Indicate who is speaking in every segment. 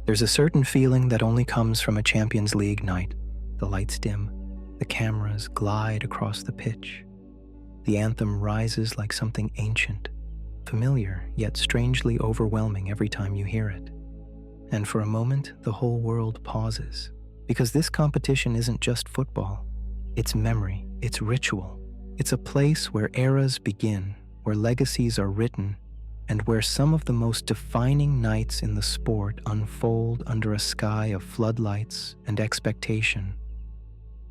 Speaker 1: There's a certain feeling that only comes from a Champions League night. The lights dim, the cameras glide across the pitch. The anthem rises like something ancient, familiar yet strangely overwhelming every time you hear it. And for a moment, the whole world pauses. Because this competition isn't just football. It's memory, it's ritual. It's a place where eras begin, where legacies are written, and where some of the most defining nights in the sport unfold under a sky of floodlights and expectation.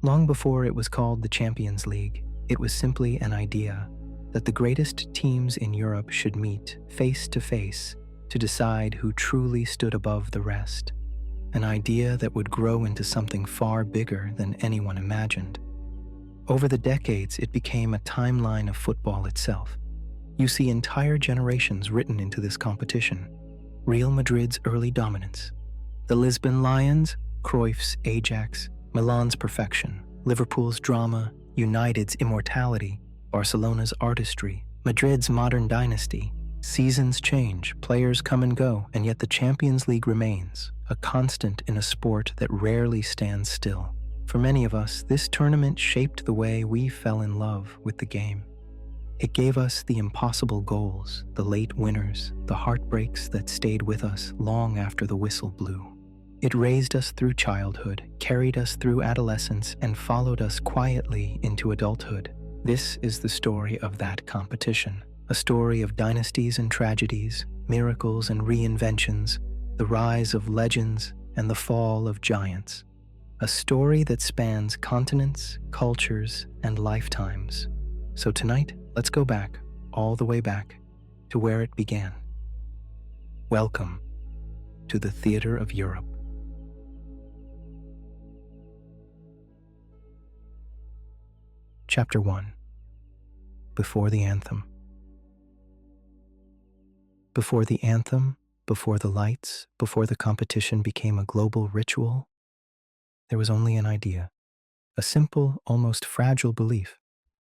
Speaker 1: Long before it was called the Champions League, it was simply an idea that the greatest teams in Europe should meet face to face to decide who truly stood above the rest. An idea that would grow into something far bigger than anyone imagined. Over the decades, it became a timeline of football itself. You see entire generations written into this competition. Real Madrid's early dominance, the Lisbon Lions, Cruyff's Ajax, Milan's perfection, Liverpool's drama, United's immortality, Barcelona's artistry, Madrid's modern dynasty. Seasons change, players come and go, and yet the Champions League remains, a constant in a sport that rarely stands still. For many of us, this tournament shaped the way we fell in love with the game. It gave us the impossible goals, the late winners, the heartbreaks that stayed with us long after the whistle blew. It raised us through childhood, carried us through adolescence, and followed us quietly into adulthood. This is the story of that competition. A story of dynasties and tragedies, miracles and reinventions, the rise of legends and the fall of giants. A story that spans continents, cultures, and lifetimes. So tonight, let's go back, all the way back, to where it began. Welcome to the Theater of Europe. Chapter 1. Before the Anthem. Before the anthem, before the lights, before the competition became a global ritual, there was only an idea, a simple, almost fragile belief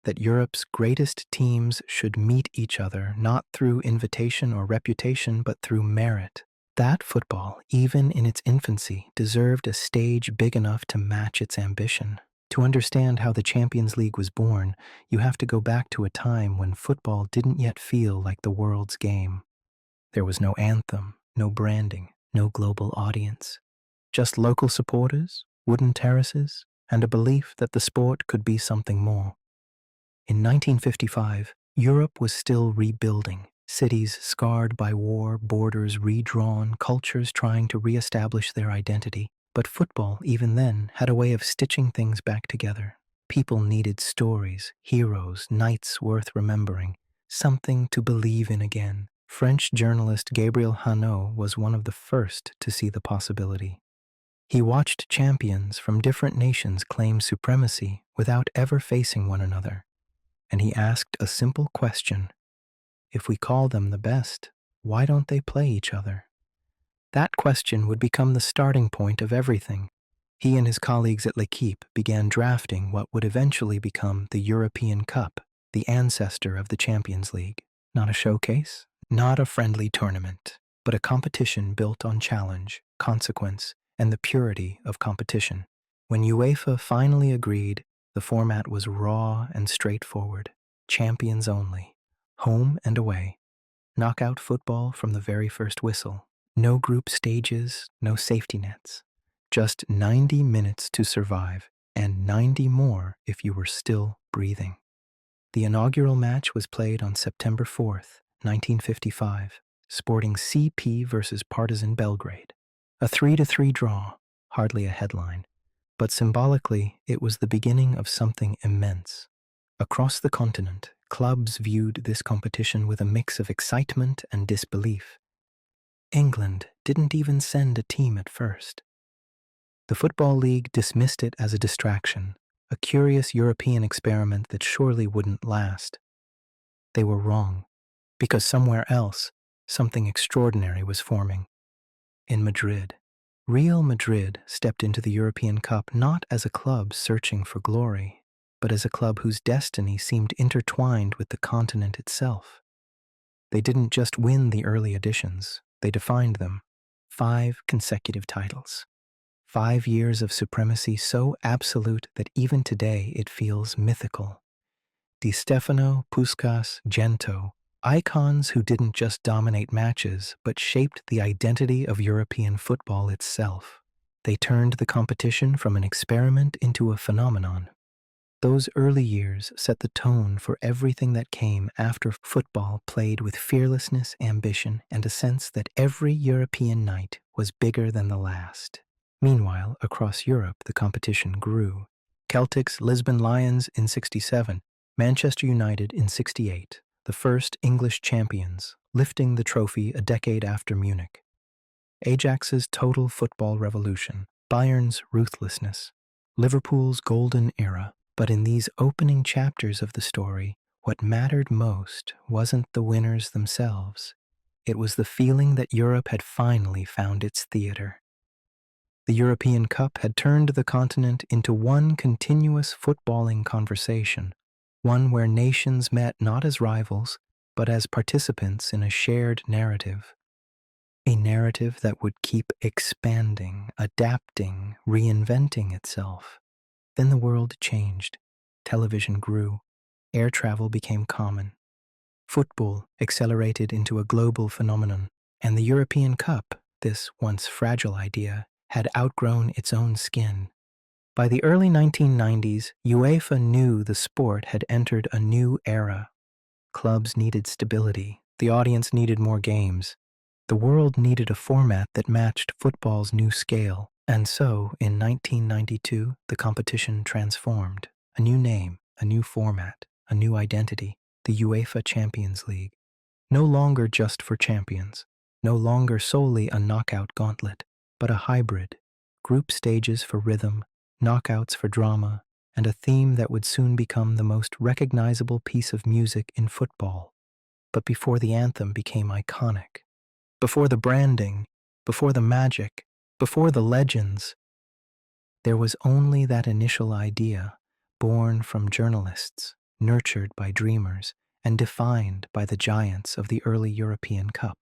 Speaker 1: that Europe's greatest teams should meet each other not through invitation or reputation, but through merit. That football, even in its infancy, deserved a stage big enough to match its ambition. To understand how the Champions League was born, you have to go back to a time when football didn't yet feel like the world's game. There was no anthem, no branding, no global audience. Just local supporters, wooden terraces, and a belief that the sport could be something more. In 1955, Europe was still rebuilding, cities scarred by war, borders redrawn, cultures trying to reestablish their identity. But football, even then, had a way of stitching things back together. People needed stories, heroes, nights worth remembering, something to believe in again. French journalist Gabriel Hanot was one of the first to see the possibility. He watched champions from different nations claim supremacy without ever facing one another. And he asked a simple question. If we call them the best, why don't they play each other? That question would become the starting point of everything. He and his colleagues at L'Équipe began drafting what would eventually become the European Cup, the ancestor of the Champions League. Not a showcase, not a friendly tournament, but a competition built on challenge, consequence, and the purity of competition. When UEFA finally agreed, the format was raw and straightforward. Champions only, home and away. Knockout football from the very first whistle. No group stages, no safety nets. Just 90 minutes to survive, and 90 more if you were still breathing. The inaugural match was played on September 4th, 1955, Sporting CP versus Partizan Belgrade. A 3-3 draw, hardly a headline, but symbolically it was the beginning of something immense. Across the continent, clubs viewed this competition with a mix of excitement and disbelief. England didn't even send a team at first. The Football League dismissed it as a distraction, a curious European experiment that surely wouldn't last. They were wrong, because somewhere else, something extraordinary was forming. In Madrid, Real Madrid stepped into the European Cup not as a club searching for glory, but as a club whose destiny seemed intertwined with the continent itself. They didn't just win the early editions, they defined them. 5 consecutive titles. 5 years of supremacy so absolute that even today it feels mythical. Di Stefano, Puskás, Gento, icons who didn't just dominate matches but shaped the identity of European football itself. They turned the competition from an experiment into a phenomenon. Those early years set the tone for everything that came after. Football played with fearlessness, ambition, and a sense that every European night was bigger than the last. Meanwhile, across Europe, the competition grew. Celtic's Lisbon Lions in '67, Manchester United in '68, the first English champions, lifting the trophy a decade after Munich. Ajax's total football revolution, Bayern's ruthlessness, Liverpool's golden era. But in these opening chapters of the story, what mattered most wasn't the winners themselves. It was the feeling that Europe had finally found its theater. The European Cup had turned the continent into one continuous footballing conversation, one where nations met not as rivals, but as participants in a shared narrative. A narrative that would keep expanding, adapting, reinventing itself. Then the world changed. Television grew. Air travel became common. Football accelerated into a global phenomenon, and the European Cup, this once fragile idea, had outgrown its own skin. By the early 1990s, UEFA knew the sport had entered a new era. Clubs needed stability. The audience needed more games. The world needed a format that matched football's new scale. And so, in 1992, the competition transformed. A new name, a new format, a new identity, the UEFA Champions League. No longer just for champions, no longer solely a knockout gauntlet, but a hybrid. Group stages for rhythm, knockouts for drama, and a theme that would soon become the most recognizable piece of music in football. But before the anthem became iconic, before the branding, before the magic, before the legends, there was only that initial idea, born from journalists, nurtured by dreamers, and defined by the giants of the early European Cup.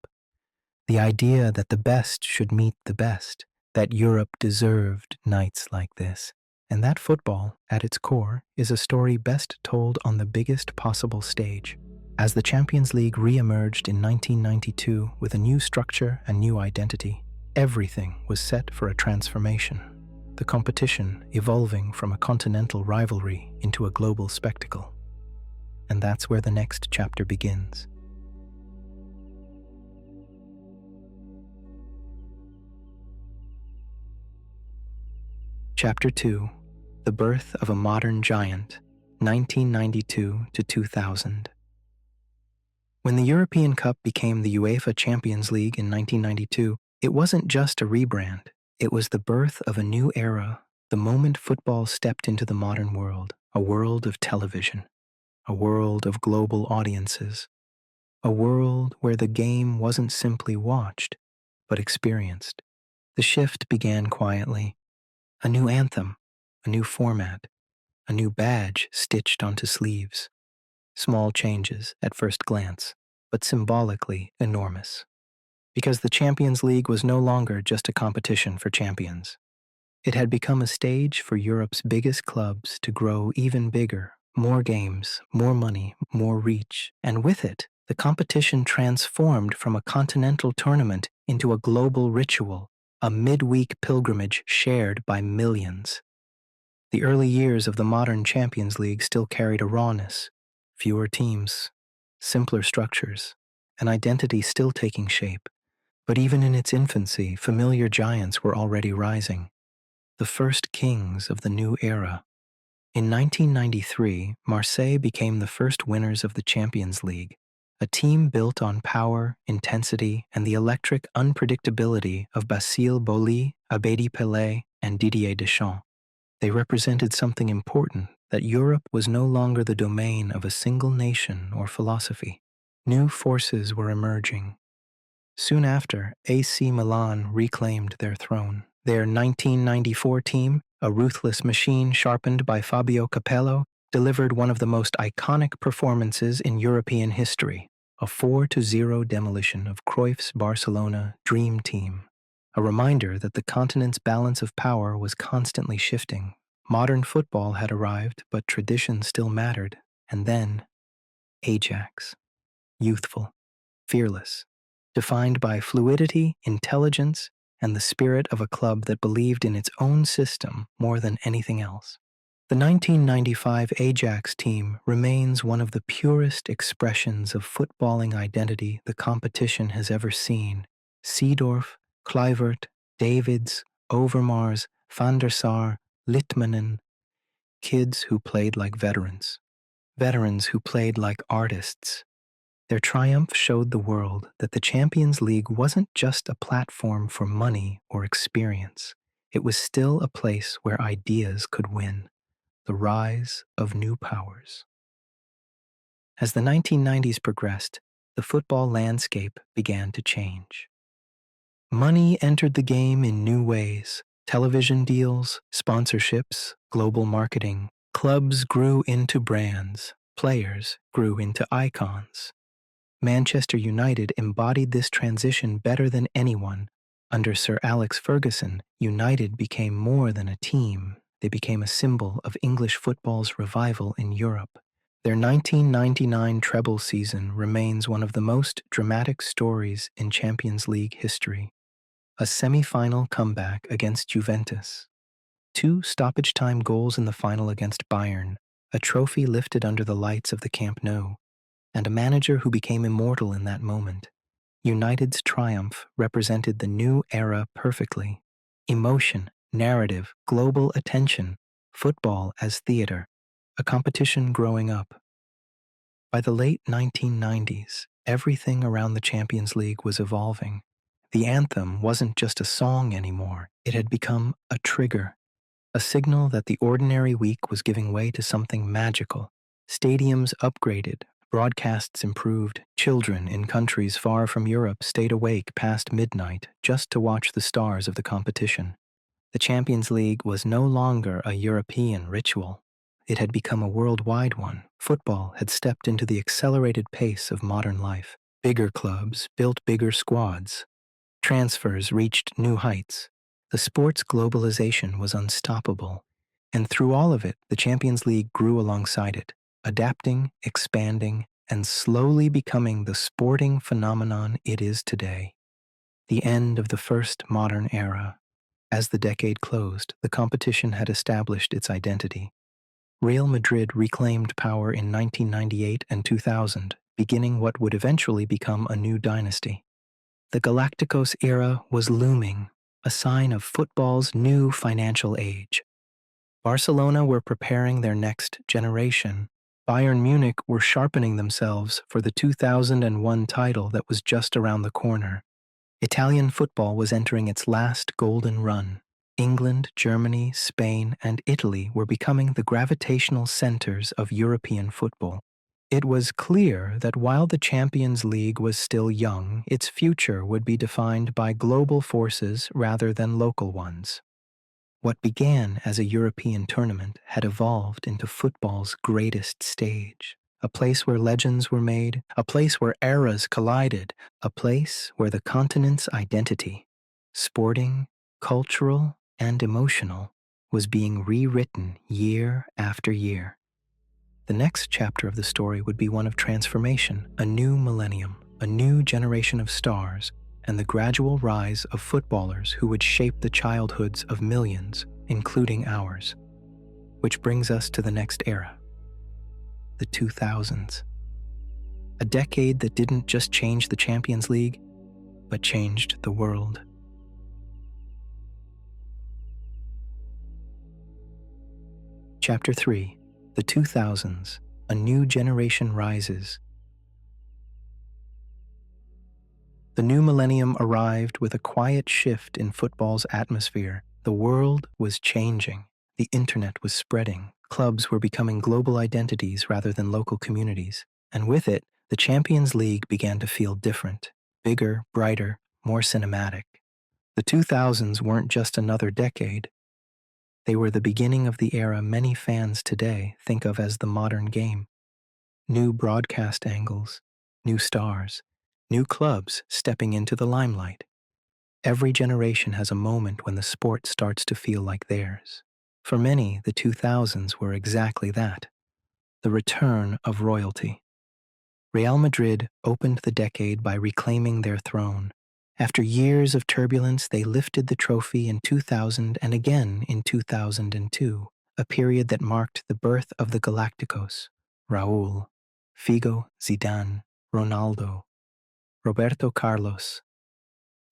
Speaker 1: The idea that the best should meet the best, that Europe deserved nights like this, and that football, at its core, is a story best told on the biggest possible stage. As the Champions League re-emerged in 1992 with a new structure and new identity, everything was set for a transformation. The competition evolving from a continental rivalry into a global spectacle. And that's where the next chapter begins. Chapter 2, The Birth of a Modern Giant, 1992 to 2000. When the European Cup became the UEFA Champions League in 1992, it wasn't just a rebrand. It was the birth of a new era, the moment football stepped into the modern world, a world of television, a world of global audiences, a world where the game wasn't simply watched, but experienced. The shift began quietly. A new anthem, a new format, a new badge stitched onto sleeves. Small changes at first glance, but symbolically enormous. Because the Champions League was no longer just a competition for champions. It had become a stage for Europe's biggest clubs to grow even bigger, more games, more money, more reach, and with it, the competition transformed from a continental tournament into a global ritual, a midweek pilgrimage shared by millions. The early years of the modern Champions League still carried a rawness, fewer teams, simpler structures, an identity still taking shape. But even in its infancy, familiar giants were already rising, the first kings of the new era. In 1993, Marseille became the first winners of the Champions League, a team built on power, intensity, and the electric unpredictability of Basile Boli, Abedi Pelé, and Didier Deschamps. They represented something important, that Europe was no longer the domain of a single nation or philosophy. New forces were emerging. Soon after, AC Milan reclaimed their throne. Their 1994 team, a ruthless machine sharpened by Fabio Capello, delivered one of the most iconic performances in European history, a 4-0 demolition of Cruyff's Barcelona dream team. a reminder that the continent's balance of power was constantly shifting. Modern football had arrived, but tradition still mattered. And then, Ajax. Youthful, fearless, defined by fluidity, intelligence, and the spirit of a club that believed in its own system more than anything else. The 1995 Ajax team remains one of the purest expressions of footballing identity the competition has ever seen. Seedorf, Kluivert, Davids, Overmars, van der Sar, Litmanen, kids who played like veterans. Veterans who played like artists. Their triumph showed the world that the Champions League wasn't just a platform for money or experience. It was still a place where ideas could win. The rise of new powers. As the 1990s progressed, the football landscape began to change. Money entered the game in new ways. Television deals, sponsorships, global marketing. Clubs grew into brands. Players grew into icons. Manchester United embodied this transition better than anyone. Under Sir Alex Ferguson, United became more than a team. They became a symbol of English football's revival in Europe. Their 1999 treble season remains one of the most dramatic stories in Champions League history. A semi-final comeback against Juventus. 2 stoppage-time goals in the final against Bayern, a trophy lifted under the lights of the Camp Nou, and a manager who became immortal in that moment. United's triumph represented the new era perfectly. Emotion, narrative, global attention, football as theater, a competition growing up. By the late 1990s, everything around the Champions League was evolving. The anthem wasn't just a song anymore. It had become a trigger, a signal that the ordinary week was giving way to something magical. Stadiums upgraded, broadcasts improved, children in countries far from Europe stayed awake past midnight just to watch the stars of the competition. The Champions League was no longer a European ritual. It had become a worldwide one. Football had stepped into the accelerated pace of modern life. Bigger clubs built bigger squads. Transfers reached new heights. The sport's globalization was unstoppable. And through all of it, the Champions League grew alongside it, adapting, expanding, and slowly becoming the sporting phenomenon it is today. The end of the first modern era. As the decade closed, the competition had established its identity. Real Madrid reclaimed power in 1998 and 2000, beginning what would eventually become a new dynasty. The Galacticos era was looming, a sign of football's new financial age. Barcelona were preparing their next generation. Bayern Munich were sharpening themselves for the 2001 title that was just around the corner. Italian football was entering its last golden run. England, Germany, Spain, and Italy were becoming the gravitational centers of European football. It was clear that while the Champions League was still young, its future would be defined by global forces rather than local ones. What began as a European tournament had evolved into football's greatest stage, a place where legends were made, a place where eras collided, a place where the continent's identity, sporting, cultural, and emotional, was being rewritten year after year. The next chapter of the story would be one of transformation, a new millennium, a new generation of stars, and the gradual rise of footballers who would shape the childhoods of millions, including ours. Which brings us to the next era, the 2000s. A decade that didn't just change the Champions League, but changed the world. Chapter 3. The 2000s, a new generation rises. The new millennium arrived with a quiet shift in football's atmosphere. The world was changing. The internet was spreading. Clubs were becoming global identities rather than local communities. And with it, the Champions League began to feel different, bigger, brighter, more cinematic. The 2000s weren't just another decade. They were the beginning of the era many fans today think of as the modern game. New broadcast angles, new stars, new clubs stepping into the limelight. Every generation has a moment when the sport starts to feel like theirs. For many, the 2000s were exactly that, the return of royalty. Real Madrid opened the decade by reclaiming their throne. After years of turbulence, they lifted the trophy in 2000 and again in 2002, a period that marked the birth of the Galacticos: Raúl, Figo, Zidane, Ronaldo, Roberto Carlos.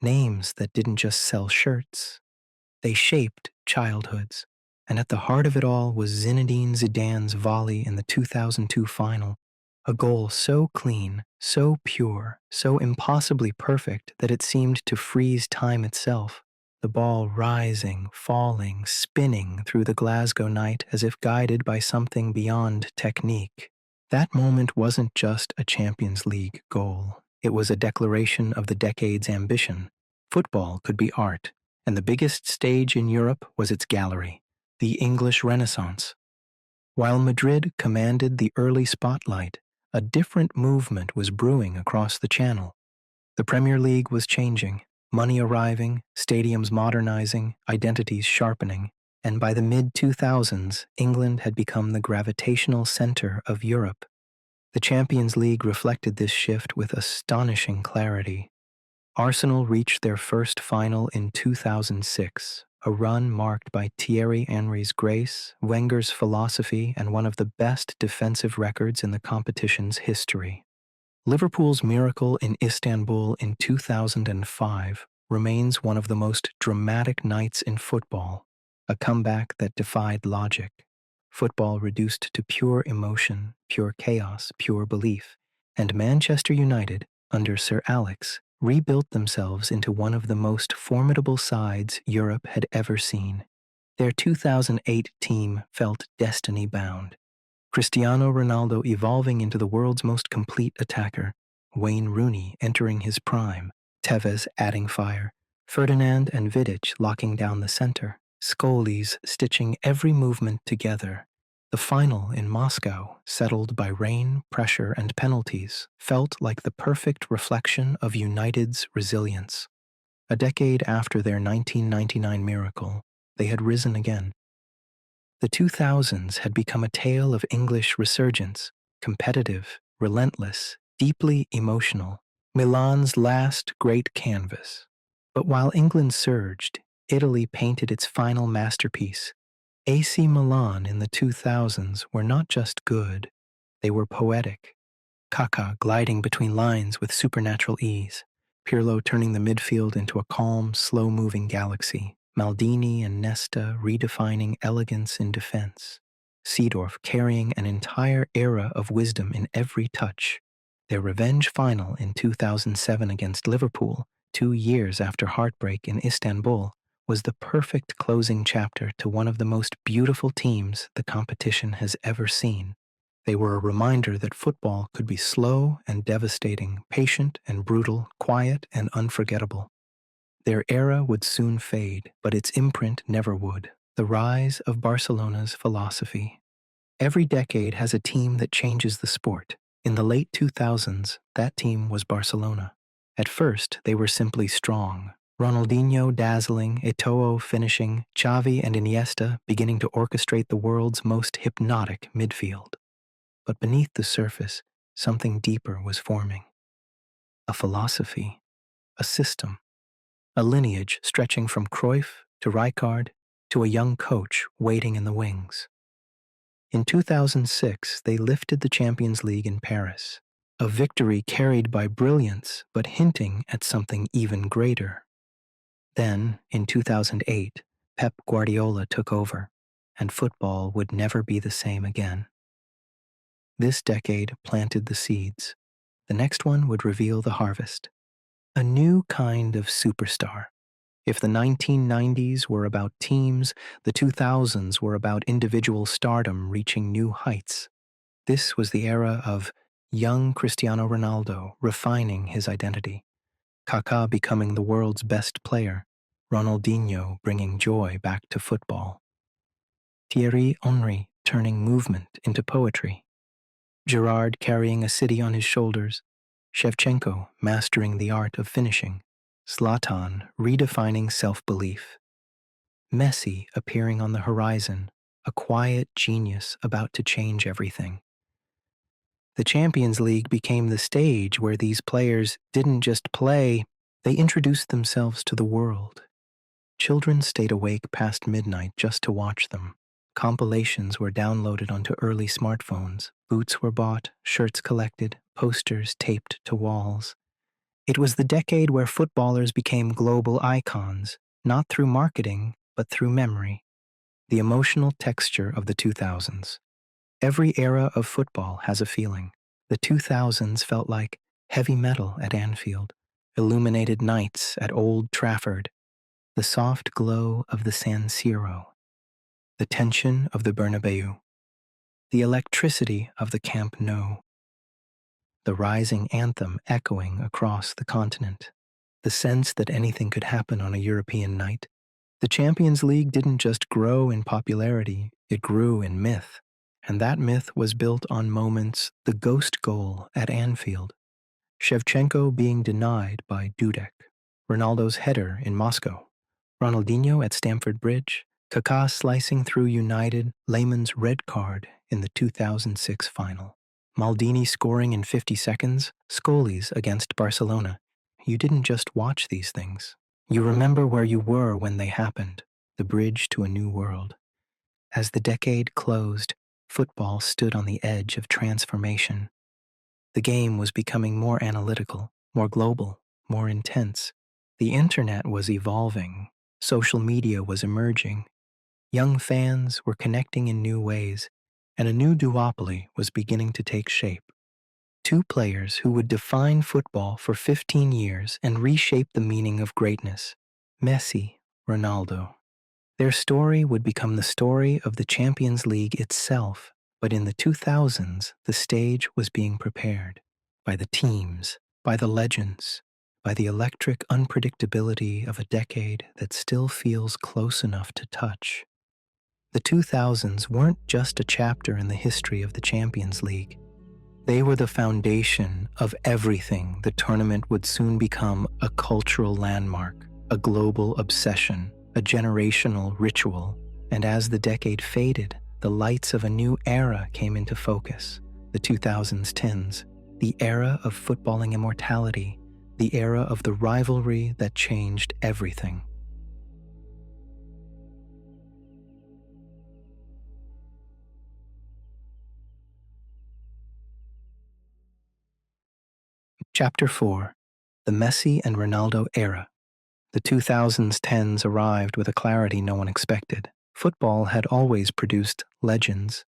Speaker 1: Names that didn't just sell shirts, they shaped childhoods. And at the heart of it all was Zinedine Zidane's volley in the 2002 final, a goal so clean, so pure, so impossibly perfect that it seemed to freeze time itself, the ball rising, falling, spinning through the Glasgow night as if guided by something beyond technique. That moment wasn't just a Champions League goal. It was a declaration of the decade's ambition. Football could be art, and the biggest stage in Europe was its gallery, the English Renaissance. While Madrid commanded the early spotlight, a different movement was brewing across the Channel. The Premier League was changing, money arriving, stadiums modernizing, identities sharpening, and by the mid-2000s, England had become the gravitational center of Europe. The Champions League reflected this shift with astonishing clarity. Arsenal reached their first final in 2006, a run marked by Thierry Henry's grace, Wenger's philosophy, and one of the best defensive records in the competition's history. Liverpool's miracle in Istanbul in 2005 remains one of the most dramatic nights in football, a comeback that defied logic. Football reduced to pure emotion, pure chaos, pure belief, and Manchester United, under Sir Alex, rebuilt themselves into one of the most formidable sides Europe had ever seen. Their 2008 team felt destiny-bound. Cristiano Ronaldo evolving into the world's most complete attacker, Wayne Rooney entering his prime, Tevez adding fire, Ferdinand and Vidic locking down the center, Scholes stitching every movement together. The final in Moscow, settled by rain, pressure, and penalties, felt like the perfect reflection of United's resilience. A decade after their 1999 miracle, they had risen again. The 2000s had become a tale of English resurgence, competitive, relentless, deeply emotional, Milan's last great canvas. But while England surged, Italy painted its final masterpiece. AC Milan in the 2000s were not just good, they were poetic. Kaká gliding between lines with supernatural ease, Pirlo turning the midfield into a calm, slow-moving galaxy, Maldini and Nesta redefining elegance in defense, Seedorf carrying an entire era of wisdom in every touch. Their revenge final in 2007 against Liverpool, 2 years after heartbreak in Istanbul, was the perfect closing chapter to one of the most beautiful teams the competition has ever seen. They were a reminder that football could be slow and devastating, patient and brutal, quiet and unforgettable. Their era would soon fade, but its imprint never would. The rise of Barcelona's philosophy. Every decade has a team that changes the sport. In the late 2000s, that team was Barcelona. At first, they were simply strong. Ronaldinho dazzling, Eto'o finishing, Xavi and Iniesta beginning to orchestrate the world's most hypnotic midfield. But beneath the surface, something deeper was forming. A philosophy, a system, a lineage stretching from Cruyff to Rijkaard to a young coach waiting in the wings. In 2006, they lifted the Champions League in Paris, a victory carried by brilliance but hinting at something even greater. Then, in 2008, Pep Guardiola took over, and football would never be the same again. This decade planted the seeds. The next one would reveal the harvest. A new kind of superstar. If the 1990s were about teams, the 2000s were about individual stardom reaching new heights. This was the era of young Cristiano Ronaldo refining his identity, Kaká becoming the world's best player, Ronaldinho bringing joy back to football, Thierry Henry turning movement into poetry, Gerrard carrying a city on his shoulders, Shevchenko mastering the art of finishing, Zlatan redefining self-belief. Messi appearing on the horizon, a quiet genius about to change everything. The Champions League became the stage where these players didn't just play, they introduced themselves to the world. Children stayed awake past midnight just to watch them. Compilations were downloaded onto early smartphones, boots were bought, shirts collected, posters taped to walls. It was the decade where footballers became global icons, not through marketing, but through memory. The emotional texture of the 2000s. Every era of football has a feeling. The 2000s felt like heavy metal at Anfield, illuminated nights at Old Trafford, the soft glow of the San Siro, the tension of the Bernabeu, the electricity of the Camp Nou, the rising anthem echoing across the continent, the sense that anything could happen on a European night. The Champions League didn't just grow in popularity, it grew in myth. And that myth was built on moments, the ghost goal at Anfield, Shevchenko being denied by Dudek, Ronaldo's header in Moscow, Ronaldinho at Stamford Bridge, Kaká slicing through United, Lehmann's red card in the 2006 final, Maldini scoring in 50 seconds, Scully's against Barcelona. You didn't just watch these things. You remember where you were when they happened, the bridge to a new world. As the decade closed, football stood on the edge of transformation. The game was becoming more analytical, more global, more intense. The internet was evolving. Social media was emerging. Young fans were connecting in new ways, and a new duopoly was beginning to take shape. Two players who would define football for 15 years and reshape the meaning of greatness. Messi, Ronaldo. Their story would become the story of the Champions League itself, but in the 2000s, the stage was being prepared by the teams, by the legends, by the electric unpredictability of a decade that still feels close enough to touch. The 2000s weren't just a chapter in the history of the Champions League. They were the foundation of everything the tournament would soon become: a cultural landmark, a global obsession, a generational ritual. And as the decade faded, the lights of a new era came into focus, the 2010s, the era of footballing immortality, the era of the rivalry that changed everything. Chapter 4: The Messi and Ronaldo Era. The 2010s arrived with a clarity no one expected. Football had always produced legends,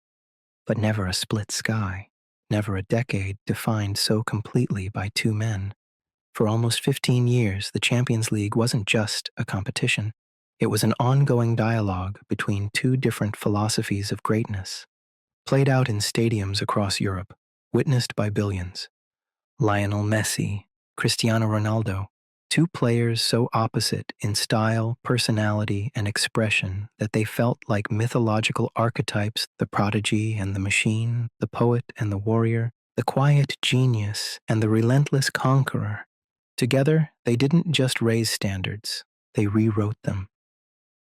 Speaker 1: but never a split sky, never a decade defined so completely by two men. For almost 15 years, the Champions League wasn't just a competition. It was an ongoing dialogue between two different philosophies of greatness, played out in stadiums across Europe, witnessed by billions. Lionel Messi, Cristiano Ronaldo, two players so opposite in style, personality, and expression that they felt like mythological archetypes: the prodigy and the machine, the poet and the warrior, the quiet genius and the relentless conqueror. Together, they didn't just raise standards, they rewrote them,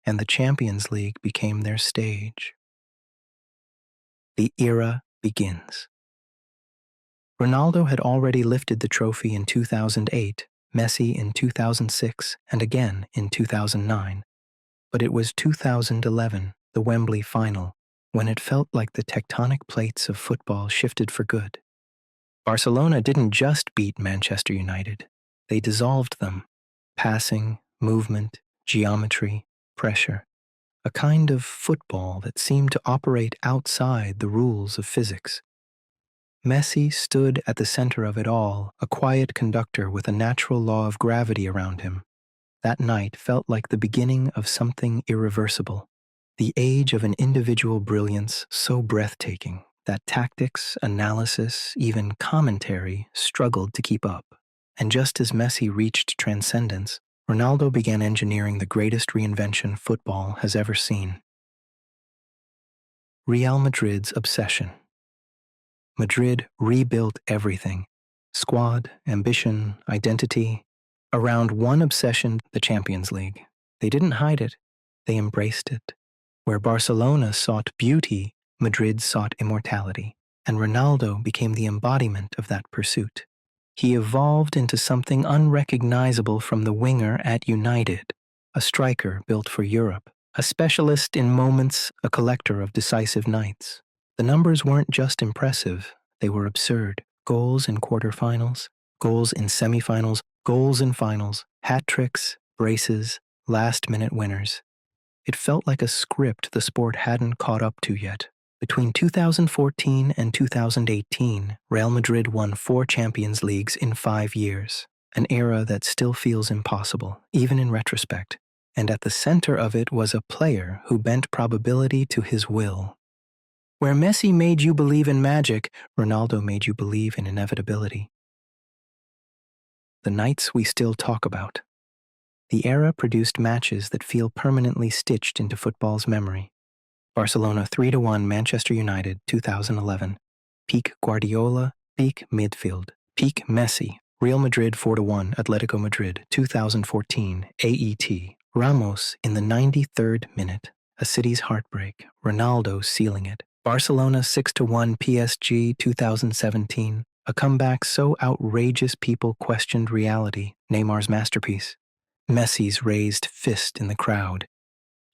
Speaker 1: and the Champions League became their stage. The era begins. Ronaldo had already lifted the trophy in 2008, Messi in 2006, and again in 2009. But it was 2011, the Wembley final, when it felt like the tectonic plates of football shifted for good. Barcelona didn't just beat Manchester United, they dissolved them. Passing, movement, geometry, pressure. A kind of football that seemed to operate outside the rules of physics. Messi stood at the center of it all, a quiet conductor with a natural law of gravity around him. That night felt like the beginning of something irreversible, the age of an individual brilliance so breathtaking that tactics, analysis, even commentary struggled to keep up. And just as Messi reached transcendence, Ronaldo began engineering the greatest reinvention football has ever seen. Real Madrid's obsession. Madrid rebuilt everything: squad, ambition, identity. around one obsession, the Champions League. They didn't hide it, they embraced it. Where Barcelona sought beauty, Madrid sought immortality, and Ronaldo became the embodiment of that pursuit. He evolved into something unrecognizable from the winger at United, a striker built for Europe, a specialist in moments, a collector of decisive nights. The numbers weren't just impressive, they were absurd. Goals in quarterfinals, goals in semifinals, goals in finals, hat tricks, braces, last-minute winners. It felt like a script the sport hadn't caught up to yet. Between 2014 and 2018, Real Madrid won 4 Champions Leagues in 5 years, an era that still feels impossible, even in retrospect. And at the center of it was a player who bent probability to his will. Where Messi made you believe in magic, Ronaldo made you believe in inevitability. The nights we still talk about. The era produced matches that feel permanently stitched into football's memory. Barcelona 3-1 Manchester United 2011. Peak Guardiola, peak midfield. Peak Messi. Real Madrid 4-1 Atletico Madrid 2014 AET. Ramos in the 93rd minute. A city's heartbreak. Ronaldo sealing it. Barcelona 6-1 PSG 2017. A comeback so outrageous people questioned reality. Neymar's masterpiece. Messi's raised fist in the crowd.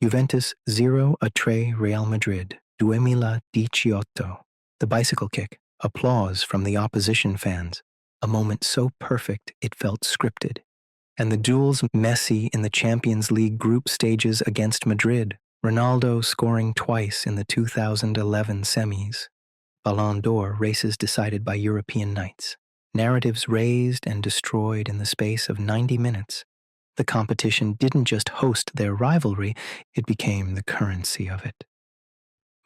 Speaker 1: Juventus 0-3 Real Madrid 2018. The bicycle kick. Applause from the opposition fans. A moment so perfect it felt scripted. And the duels, Messi in the Champions League group stages against Madrid. Ronaldo scoring twice in the 2011 semis. Ballon d'Or races decided by European nights. Narratives raised and destroyed in the space of 90 minutes. The competition didn't just host their rivalry, it became the currency of it.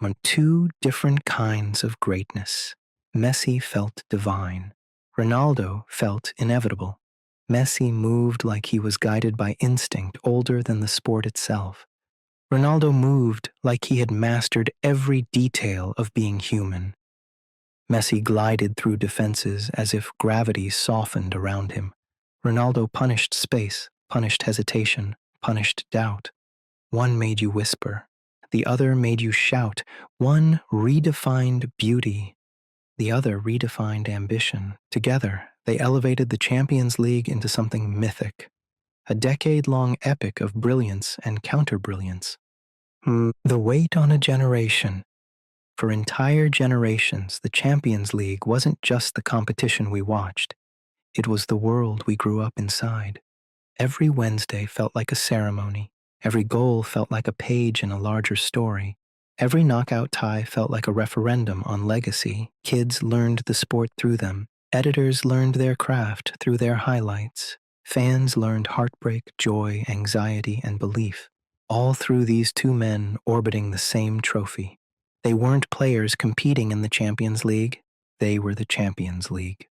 Speaker 1: On 2 different kinds of greatness. Messi felt divine. Ronaldo felt inevitable. Messi moved like he was guided by instinct older than the sport itself. Ronaldo moved like he had mastered every detail of being human. Messi glided through defenses as if gravity softened around him. Ronaldo punished space, punished hesitation, punished doubt. One made you whisper. The other made you shout. One redefined beauty. The other redefined ambition. Together, they elevated the Champions League into something mythic. A decade-long epic of brilliance and counter-brilliance. The weight on a generation. For entire generations, the Champions League wasn't just the competition we watched. It was the world we grew up inside. Every Wednesday felt like a ceremony. Every goal felt like a page in a larger story. Every knockout tie felt like a referendum on legacy. Kids learned the sport through them. Editors learned their craft through their highlights. Fans learned heartbreak, joy, anxiety, and belief. All through these 2 men orbiting the same trophy. They weren't players competing in the Champions League. They were the Champions League.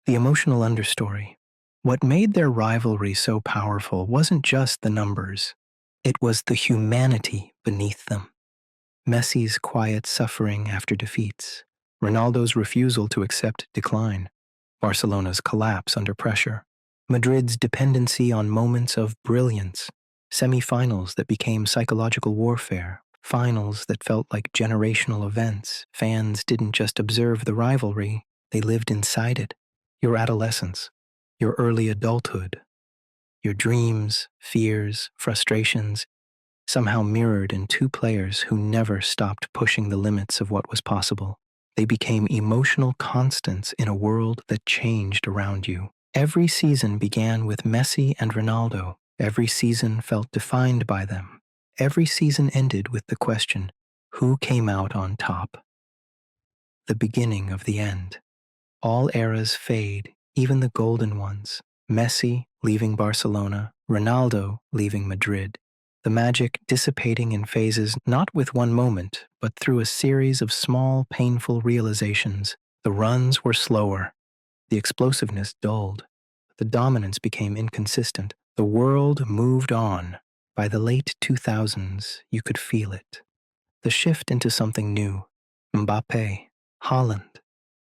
Speaker 1: The emotional understory. What made their rivalry so powerful wasn't just the numbers. It was the humanity beneath them. Messi's quiet suffering after defeats. Ronaldo's refusal to accept decline. Barcelona's collapse under pressure. Madrid's dependency on moments of brilliance. Semi-finals that became psychological warfare. Finals that felt like generational events. Fans didn't just observe the rivalry, they lived inside it. Your adolescence. Your early adulthood, your dreams, fears, frustrations, somehow mirrored in 2 players who never stopped pushing the limits of what was possible. They became emotional constants in a world that changed around you. Every season began with Messi and Ronaldo. Every season felt defined by them. Every season ended with the question, who came out on top? The beginning of the end. All eras fade. Even the golden ones. Messi leaving Barcelona, Ronaldo leaving Madrid. The magic dissipating in phases not with one moment, but through a series of small, painful realizations. The runs were slower. The explosiveness dulled. The dominance became inconsistent. The world moved on. By the late 2000s, you could feel it. The shift into something new. Mbappé, Haaland,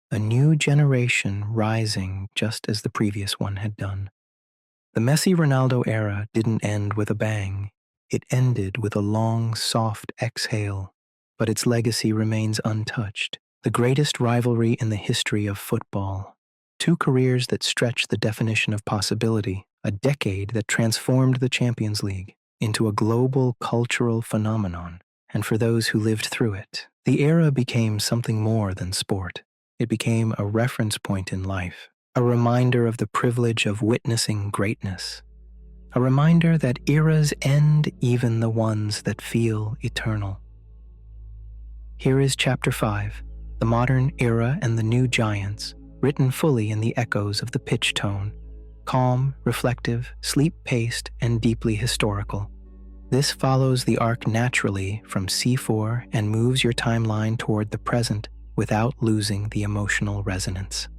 Speaker 1: a new generation rising just as the previous one had done. The Messi-Ronaldo era didn't end with a bang. It ended with a long, soft exhale, but its legacy remains untouched. The greatest rivalry in the history of football. Two careers that stretch the definition of possibility, a decade that transformed the Champions League into a global cultural phenomenon. And for those who lived through it, the era became something more than sport. It became a reference point in life, a reminder of the privilege of witnessing greatness, a reminder that eras end, even the ones that feel eternal. Here is Chapter 5, The Modern Era and the New Giants, written fully in the echoes of the pitch tone, calm, reflective, sleep-paced, and deeply historical. This follows the arc naturally from C4 and moves your timeline toward the present without losing the emotional resonance.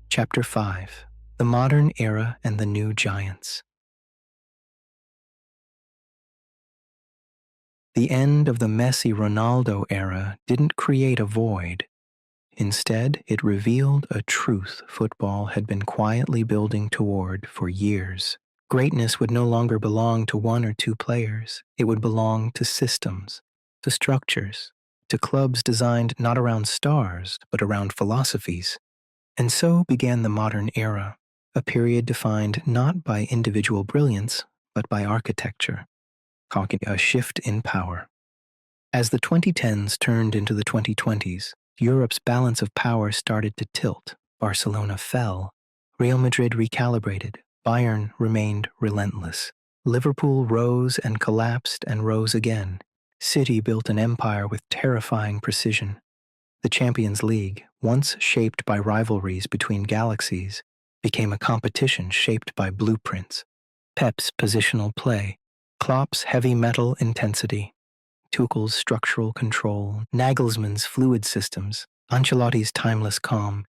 Speaker 1: Chapter 5, The Modern Era and the New Giants. The end of the Messi-Ronaldo era didn't create a void. Instead, it revealed a truth football had been quietly building toward for years. Greatness would no longer belong to one or two players. It would belong to systems, to structures, to clubs designed not around stars, but around philosophies. And so began the modern era, a period defined not by individual brilliance, but by architecture, causing a shift in power. As the 2010s turned into the 2020s, Europe's balance of power started to tilt. Barcelona fell. Real Madrid recalibrated. Bayern remained relentless. Liverpool rose and collapsed and rose again. City built an empire with terrifying precision. The Champions League, once shaped by rivalries between galaxies, became a competition shaped by blueprints. Pep's positional play, Klopp's heavy metal intensity, Tuchel's structural control, Nagelsmann's fluid systems, Ancelotti's timeless calm,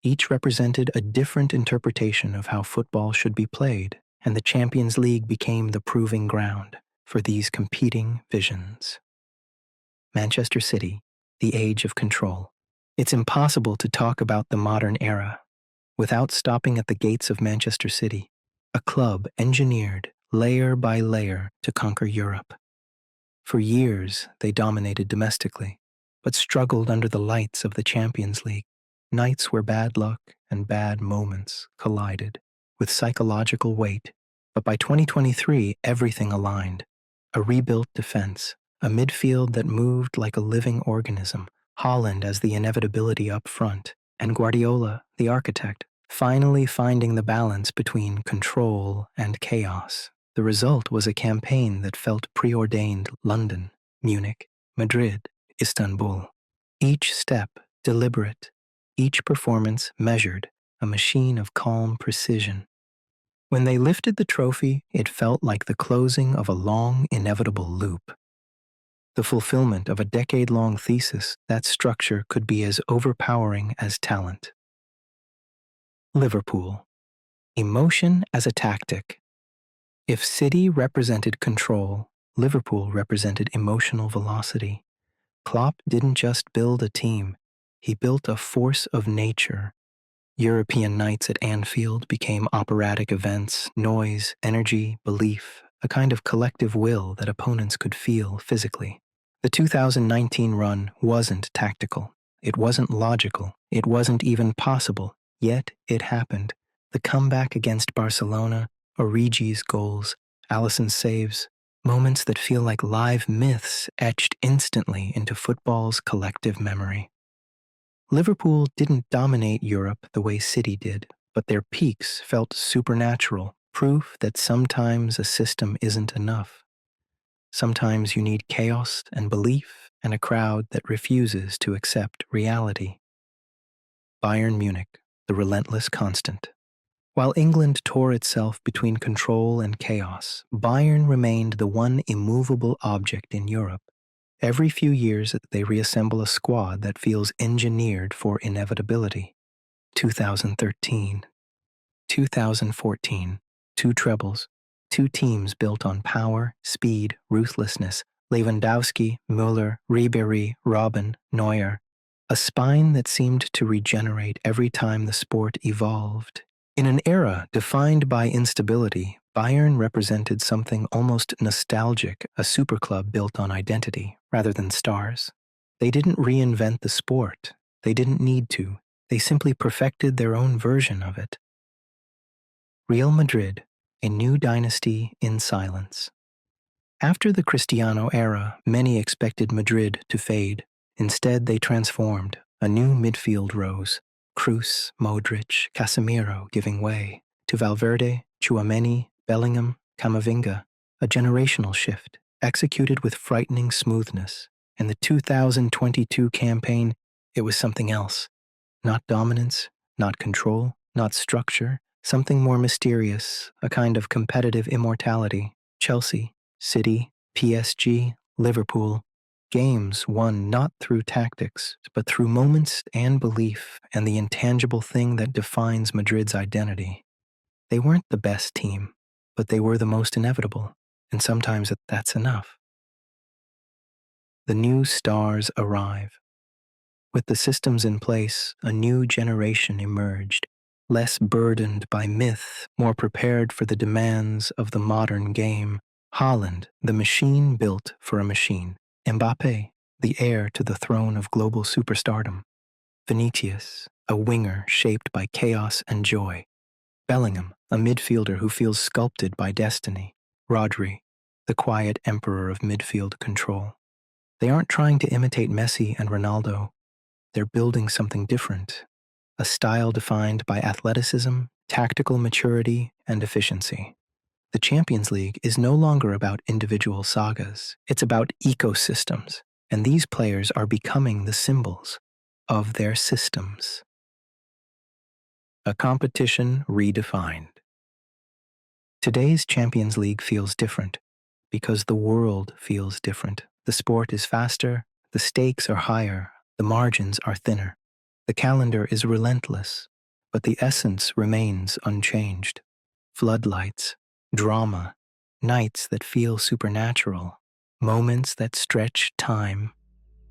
Speaker 1: each represented a different interpretation of how football should be played, and the Champions League became the proving ground for these competing visions. Manchester City, the age of control. It's impossible to talk about the modern era without stopping at the gates of Manchester City, a club engineered layer by layer to conquer Europe. For years, they dominated domestically, but struggled under the lights of the Champions League, nights where bad luck and bad moments collided with psychological weight. But by 2023, everything aligned. A rebuilt defense, a midfield that moved like a living organism, Haaland as the inevitability up front, and Guardiola, the architect, finally finding the balance between control and chaos. The result was a campaign that felt preordained: London, Munich, Madrid, Istanbul. Each step deliberate, each performance measured, a machine of calm precision. When they lifted the trophy, it felt like the closing of a long, inevitable loop. The fulfillment of a decade-long thesis. That structure could be as overpowering as talent. Liverpool. Emotion as a tactic. If City represented control, Liverpool represented emotional velocity. Klopp didn't just build a team, he built a force of nature. European nights at Anfield became operatic events, noise, energy, belief, a kind of collective will that opponents could feel physically. The 2019 run wasn't tactical, it wasn't logical, it wasn't even possible, yet it happened. The comeback against Barcelona, Origi's goals, Alisson's saves, moments that feel like live myths etched instantly into football's collective memory. Liverpool didn't dominate Europe the way City did, but their peaks felt supernatural, proof that sometimes a system isn't enough. Sometimes you need chaos and belief and a crowd that refuses to accept reality. Bayern Munich, the relentless constant. While England tore itself between control and chaos, Bayern remained the one immovable object in Europe. Every few years, they reassemble a squad that feels engineered for inevitability. 2013, 2014, two trebles, two teams built on power, speed, ruthlessness, Lewandowski, Müller, Ribéry, Robben, Neuer, a spine that seemed to regenerate every time the sport evolved. In an era defined by instability, Bayern represented something almost nostalgic, a superclub built on identity rather than stars. They didn't reinvent the sport. They didn't need to. They simply perfected their own version of it. Real Madrid, a new dynasty in silence. After the Cristiano era, many expected Madrid to fade. Instead, they transformed. A new midfield rose. Kroos, Modric, Casemiro giving way to Valverde, Tchouaméni, Bellingham, Camavinga. A generational shift, executed with frightening smoothness. In the 2022 campaign, it was something else. Not dominance, not control, not structure, something more mysterious, a kind of competitive immortality. Chelsea, City, PSG, Liverpool, games won not through tactics, but through moments and belief and the intangible thing that defines Madrid's identity. They weren't the best team, but they were the most inevitable, and sometimes that's enough. The new stars arrive. With the systems in place, a new generation emerged, less burdened by myth, more prepared for the demands of the modern game. Haaland, the machine built for a machine. Mbappé, the heir to the throne of global superstardom. Vinicius, a winger shaped by chaos and joy. Bellingham, a midfielder who feels sculpted by destiny. Rodri, the quiet emperor of midfield control. They aren't trying to imitate Messi and Ronaldo. They're building something different, a style defined by athleticism, tactical maturity, and efficiency. The Champions League is no longer about individual sagas. It's about ecosystems, and these players are becoming the symbols of their systems. A competition redefined. Today's Champions League feels different because the world feels different. The sport is faster, the stakes are higher, the margins are thinner. The calendar is relentless, but the essence remains unchanged. Floodlights, drama, nights that feel supernatural, moments that stretch time.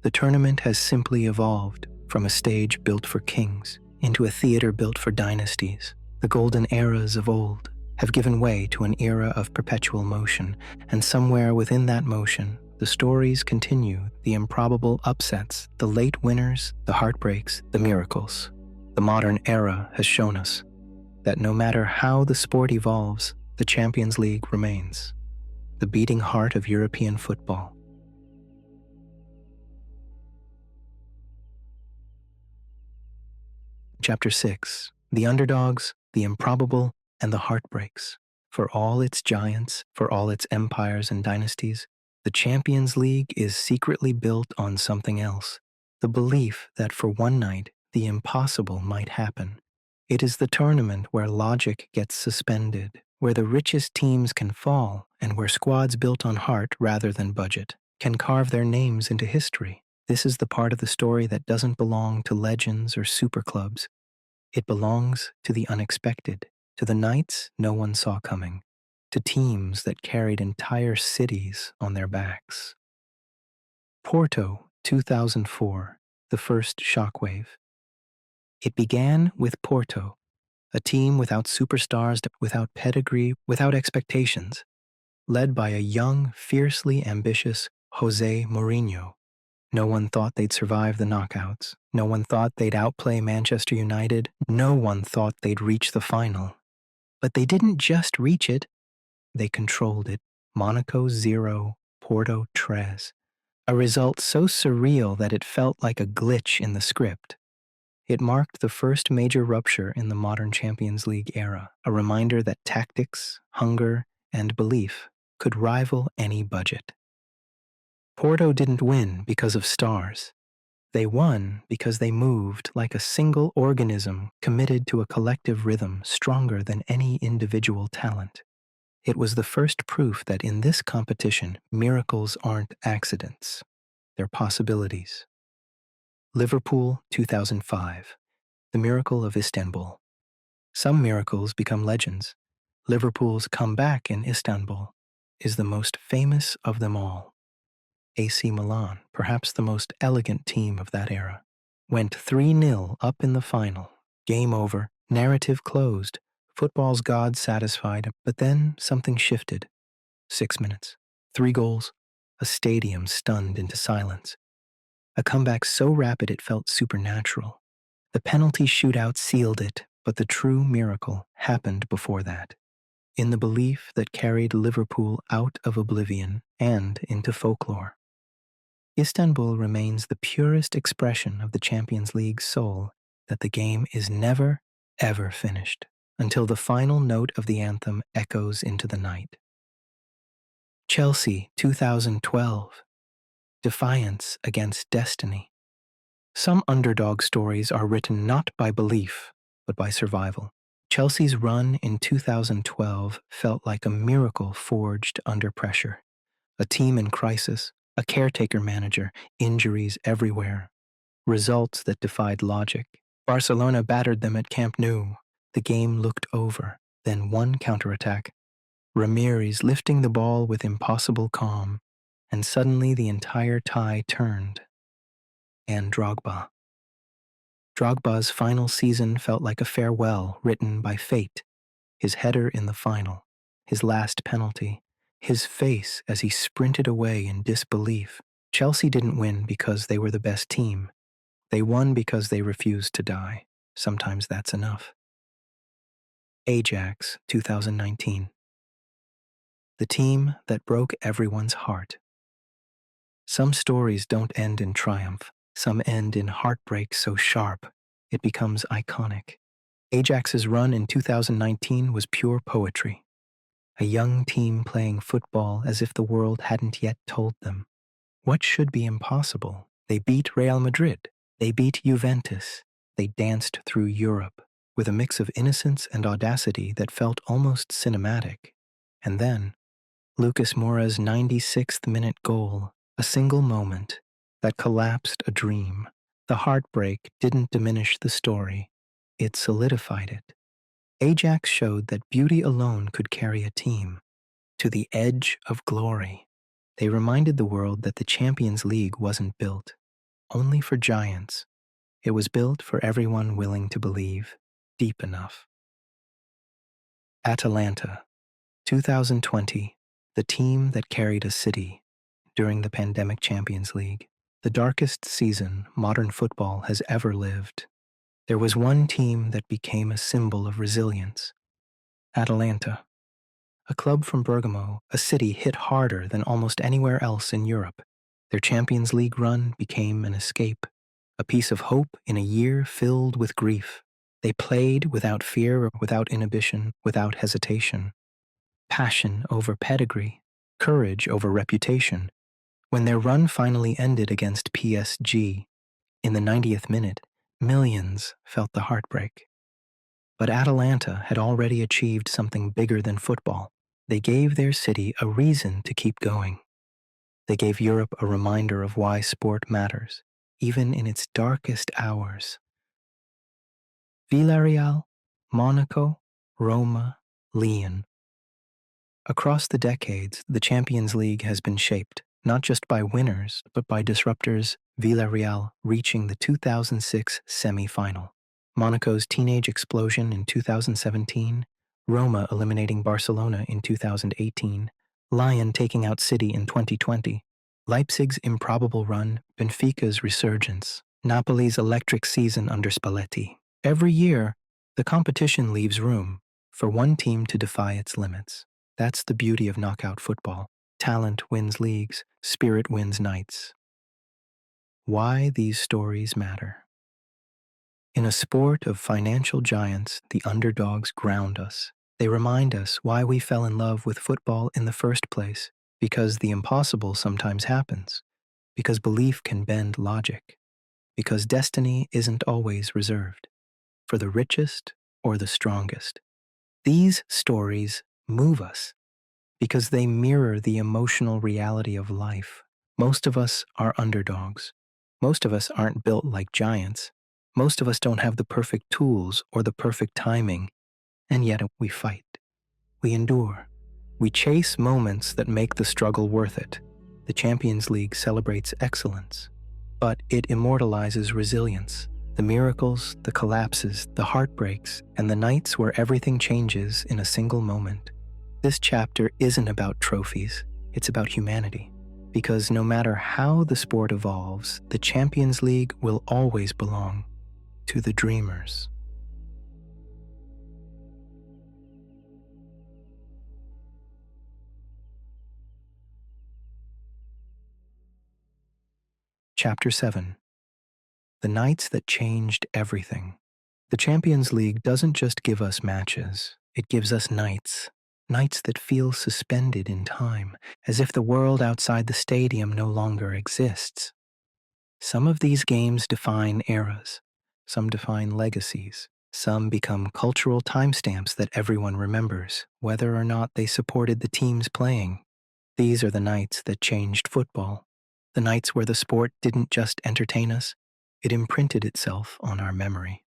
Speaker 1: The tournament has simply evolved from a stage built for kings into a theater built for dynasties. The golden eras of old have given way to an era of perpetual motion, and somewhere within that motion, the stories continue, the improbable upsets, the late winners, the heartbreaks, the miracles. The modern era has shown us that no matter how the sport evolves, the Champions League remains, the beating heart of European football. Chapter 6. The underdogs, the improbable, and the heartbreaks. For all its giants, for all its empires and dynasties, the Champions League is secretly built on something else, the belief that for one night, the impossible might happen. It is the tournament where logic gets suspended, where the richest teams can fall, and where squads built on heart rather than budget can carve their names into history. This is the part of the story that doesn't belong to legends or superclubs. It belongs to the unexpected, to the nights no one saw coming, to teams that carried entire cities on their backs. Porto, 2004, the first shockwave. It began with Porto, a team without superstars, without pedigree, without expectations, led by a young, fiercely ambitious Jose Mourinho. No one thought they'd survive the knockouts. No one thought they'd outplay Manchester United. No one thought they'd reach the final. But they didn't just reach it, they controlled it. Monaco 0, Porto 3. A result so surreal that it felt like a glitch in the script. It marked the first major rupture in the modern Champions League era, a reminder that tactics, hunger, and belief could rival any budget. Porto didn't win because of stars. They won because they moved like a single organism committed to a collective rhythm stronger than any individual talent. It was the first proof that in this competition, miracles aren't accidents, they're possibilities. Liverpool, 2005, the miracle of Istanbul. Some miracles become legends. Liverpool's comeback in Istanbul is the most famous of them all. AC Milan, perhaps the most elegant team of that era, went 3-0 up in the final. Game over, narrative closed, football's gods satisfied, but then something shifted. 6 minutes, 3 goals, a stadium stunned into silence. A comeback so rapid it felt supernatural. The penalty shootout sealed it, but the true miracle happened before that. In the belief that carried Liverpool out of oblivion and into folklore. Istanbul remains the purest expression of the Champions League's soul, that the game is never, ever finished, until the final note of the anthem echoes into the night. Chelsea 2012. Defiance against destiny. Some underdog stories are written not by belief, but by survival. Chelsea's run in 2012 felt like a miracle forged under pressure. A team in crisis, a caretaker manager, injuries everywhere. Results that defied logic. Barcelona battered them at Camp Nou. The game looked over. Then one counterattack. Ramirez lifting the ball with impossible calm. And suddenly the entire tie turned. And Drogba. Drogba's final season felt like a farewell written by fate. His header in the final, his last penalty, his face as he sprinted away in disbelief. Chelsea didn't win because they were the best team. They won because they refused to die. Sometimes that's enough. Ajax 2019. The team that broke everyone's heart. Some stories don't end in triumph. Some end in heartbreak so sharp, it becomes iconic. Ajax's run in 2019 was pure poetry. A young team playing football as if the world hadn't yet told them. What should be impossible? They beat Real Madrid. They beat Juventus. They danced through Europe with a mix of innocence and audacity that felt almost cinematic. And then, Lucas Moura's 96th minute goal, a single moment that collapsed a dream. The heartbreak didn't diminish the story. It solidified it. Ajax showed that beauty alone could carry a team to the edge of glory. They reminded the world that the Champions League wasn't built only for giants. It was built for everyone willing to believe deep enough. Atalanta, 2020, the team that carried a city during the pandemic Champions League. The darkest season modern football has ever lived. There was one team that became a symbol of resilience. Atalanta, a club from Bergamo, a city hit harder than almost anywhere else in Europe. Their Champions League run became an escape, a piece of hope in a year filled with grief. They played without fear, without inhibition, without hesitation. Passion over pedigree, courage over reputation. When their run finally ended against PSG, in the 90th minute, millions felt the heartbreak. But Atalanta had already achieved something bigger than football. They gave their city a reason to keep going. They gave Europe a reminder of why sport matters, even in its darkest hours. Villarreal, Monaco, Roma, Lyon. Across the decades, the Champions League has been shaped, not just by winners, but by disruptors. Villarreal reaching the 2006 semi-final. Monaco's teenage explosion in 2017, Roma eliminating Barcelona in 2018, Lyon taking out City in 2020, Leipzig's improbable run, Benfica's resurgence, Napoli's electric season under Spalletti. Every year, the competition leaves room for one team to defy its limits. That's the beauty of knockout football. Talent wins leagues, spirit wins nights. Why these stories matter. In a sport of financial giants, the underdogs ground us. They remind us why we fell in love with football in the first place, because the impossible sometimes happens, because belief can bend logic, because destiny isn't always reserved for the richest or the strongest. These stories move us because they mirror the emotional reality of life. Most of us are underdogs. Most of us aren't built like giants. Most of us don't have the perfect tools or the perfect timing, and yet we fight. We endure. We chase moments that make the struggle worth it. The Champions League celebrates excellence, but it immortalizes resilience. The miracles, the collapses, the heartbreaks, and the nights where everything changes in a single moment. This chapter isn't about trophies, it's about humanity. Because no matter how the sport evolves, the Champions League will always belong to the dreamers. Chapter 7. The Nights That Changed Everything. The Champions League doesn't just give us matches, it gives us nights. Nights that feel suspended in time, as if the world outside the stadium no longer exists. Some of these games define eras, some define legacies, some become cultural timestamps that everyone remembers, whether or not they supported the teams playing. These are the nights that changed football, the nights where the sport didn't just entertain us, it imprinted itself on our memory.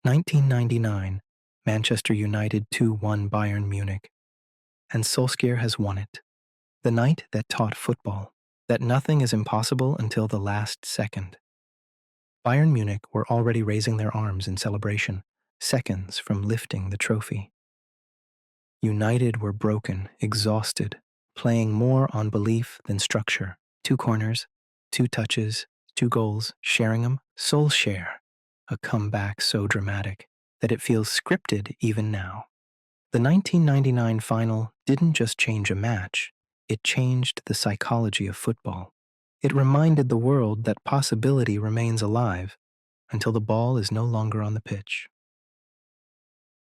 Speaker 1: 1999, Manchester United 2-1 Bayern Munich, and Solskjaer has won it. The night that taught football that nothing is impossible until the last second. Bayern Munich were already raising their arms in celebration, seconds from lifting the trophy. United were broken, exhausted, playing more on belief than structure. 2 corners, 2 touches, 2 goals, Sheringham, Solskjaer. A comeback so dramatic that it feels scripted even now. The 1999 final didn't just change a match, it changed the psychology of football. It reminded the world that possibility remains alive until the ball is no longer on the pitch.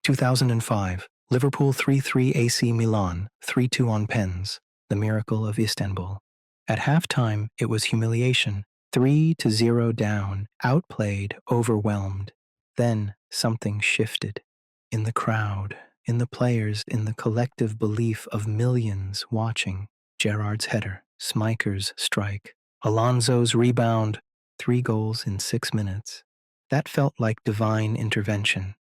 Speaker 1: 2005, Liverpool 3-3 AC Milan, 3-2 on pens, the miracle of Istanbul. At halftime, it was humiliation, 3-0 down, outplayed, overwhelmed. Then something shifted. In the crowd, in the players, in the collective belief of millions watching. Gerrard's header, Schmeicker's strike, Alonso's rebound, 3 goals in 6 minutes. That felt like divine intervention.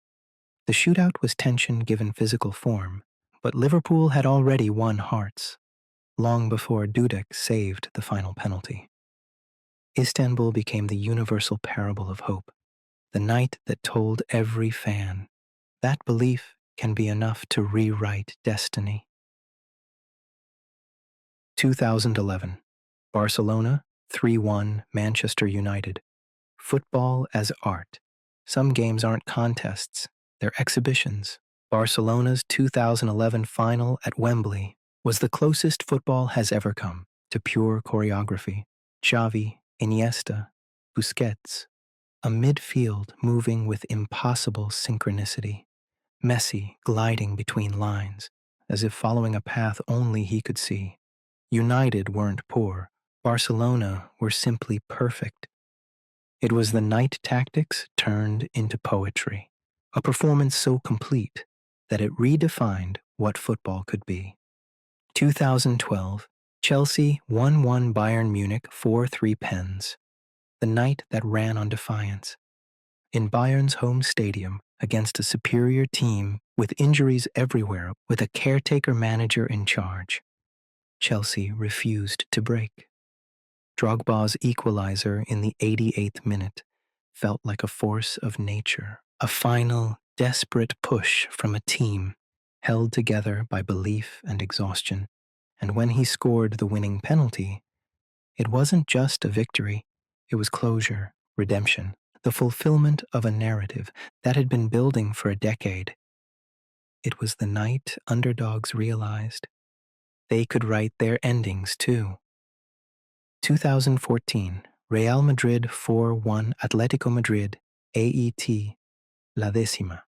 Speaker 1: The shootout was tension given physical form, but Liverpool had already won hearts, long before Dudek saved the final penalty. Istanbul became the universal parable of hope, the night that told every fan that belief can be enough to rewrite destiny. 2011, Barcelona 3-1 Manchester United. Football as art. Some games aren't contests, they're exhibitions. Barcelona's 2011 final at Wembley was the closest football has ever come to pure choreography. Xavi, Iniesta, Busquets, a midfield moving with impossible synchronicity. Messi gliding between lines, as if following a path only he could see. United weren't poor, Barcelona were simply perfect. It was the night tactics turned into poetry, a performance so complete that it redefined what football could be. 2012, Chelsea 1-1 Bayern Munich 4-3 pens, the night that ran on defiance. In Bayern's home stadium, against a superior team with injuries everywhere, with a caretaker manager in charge, Chelsea refused to break. Drogba's equalizer in the 88th minute felt like a force of nature, a final, desperate push from a team held together by belief and exhaustion. And when he scored the winning penalty, it wasn't just a victory, it was closure, redemption, the fulfillment of a narrative that had been building for a decade. It was the night underdogs realized they could write their endings too. 2014, Real Madrid 4-1 Atletico Madrid, AET, La Décima,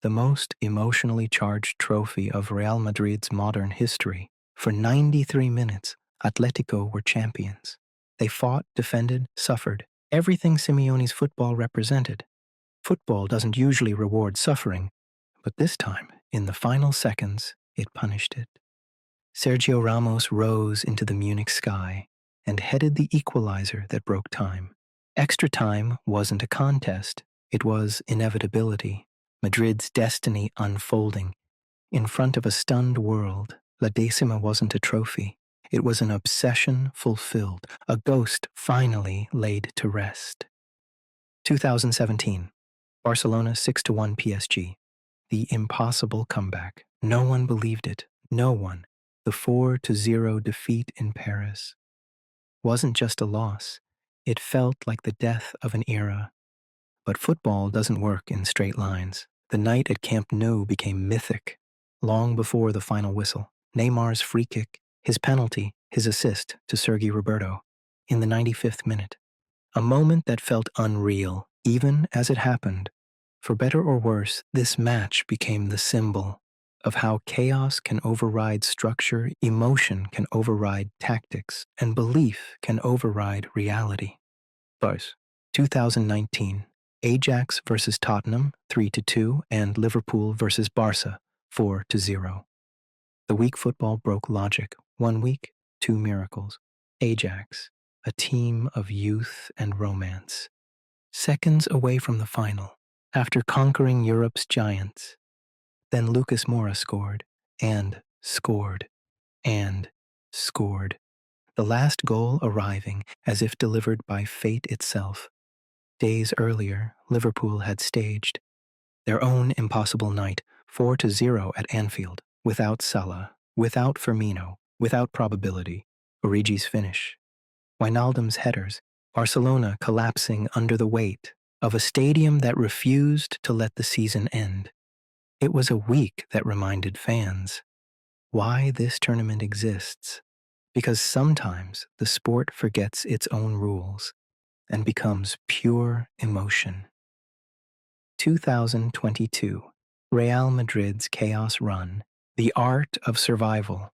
Speaker 1: the most emotionally charged trophy of Real Madrid's modern history. For 93 minutes, Atletico were champions. They fought, defended, suffered, everything Simeone's football represented. Football doesn't usually reward suffering, but this time, in the final seconds, it punished it. Sergio Ramos rose into the Munich sky and headed the equalizer that broke time. Extra time wasn't a contest, it was inevitability, Madrid's destiny unfolding. In front of a stunned world, La Decima wasn't a trophy, It was an obsession fulfilled, a ghost finally laid to rest. 2017, Barcelona 6-1 PSG. The impossible comeback. No one believed it. No one. The 4-0 defeat in Paris wasn't just a loss. It felt like the death of an era. But football doesn't work in straight lines. The night at Camp Nou became mythic. Long before the final whistle, Neymar's free kick, his penalty, his assist to Sergi Roberto in the 95th minute. A moment that felt unreal, even as it happened. For better or worse, this match became the symbol of how chaos can override structure, emotion can override tactics, and belief can override reality. Buzz. 2019, Ajax versus Tottenham 3-2 and Liverpool versus Barca 4-0. The week football broke logic. 1 week, 2 miracles. Ajax, a team of youth and romance. Seconds away from the final, after conquering Europe's giants. Then Lucas Moura scored, and scored, and scored. The last goal arriving as if delivered by fate itself. Days earlier, Liverpool had staged their own impossible night, 4-0 at Anfield, without Salah, without Firmino, without probability, Origi's finish, Wijnaldum's headers, Barcelona collapsing under the weight of a stadium that refused to let the season end. It was a week that reminded fans why this tournament exists, because sometimes the sport forgets its own rules and becomes pure emotion. 2022, Real Madrid's chaos run, the art of survival.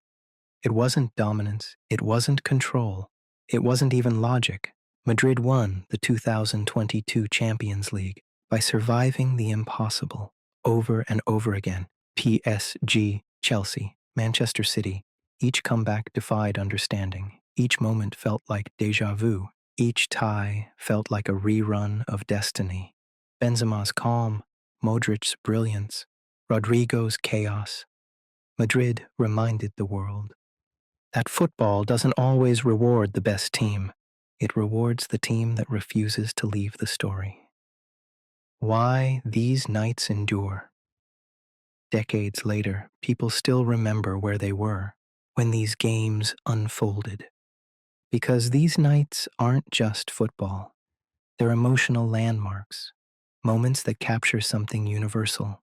Speaker 1: It wasn't dominance, it wasn't control, it wasn't even logic. Madrid won the 2022 Champions League by surviving the impossible over and over again. PSG, Chelsea, Manchester City, each comeback defied understanding. Each moment felt like déjà vu. Each tie felt like a rerun of destiny. Benzema's calm, Modric's brilliance, Rodrigo's chaos. Madrid reminded the world that football doesn't always reward the best team. It rewards the team that refuses to leave the story. Why these nights endure. Decades later, people still remember where they were when these games unfolded. Because these nights aren't just football. They're emotional landmarks, moments that capture something universal.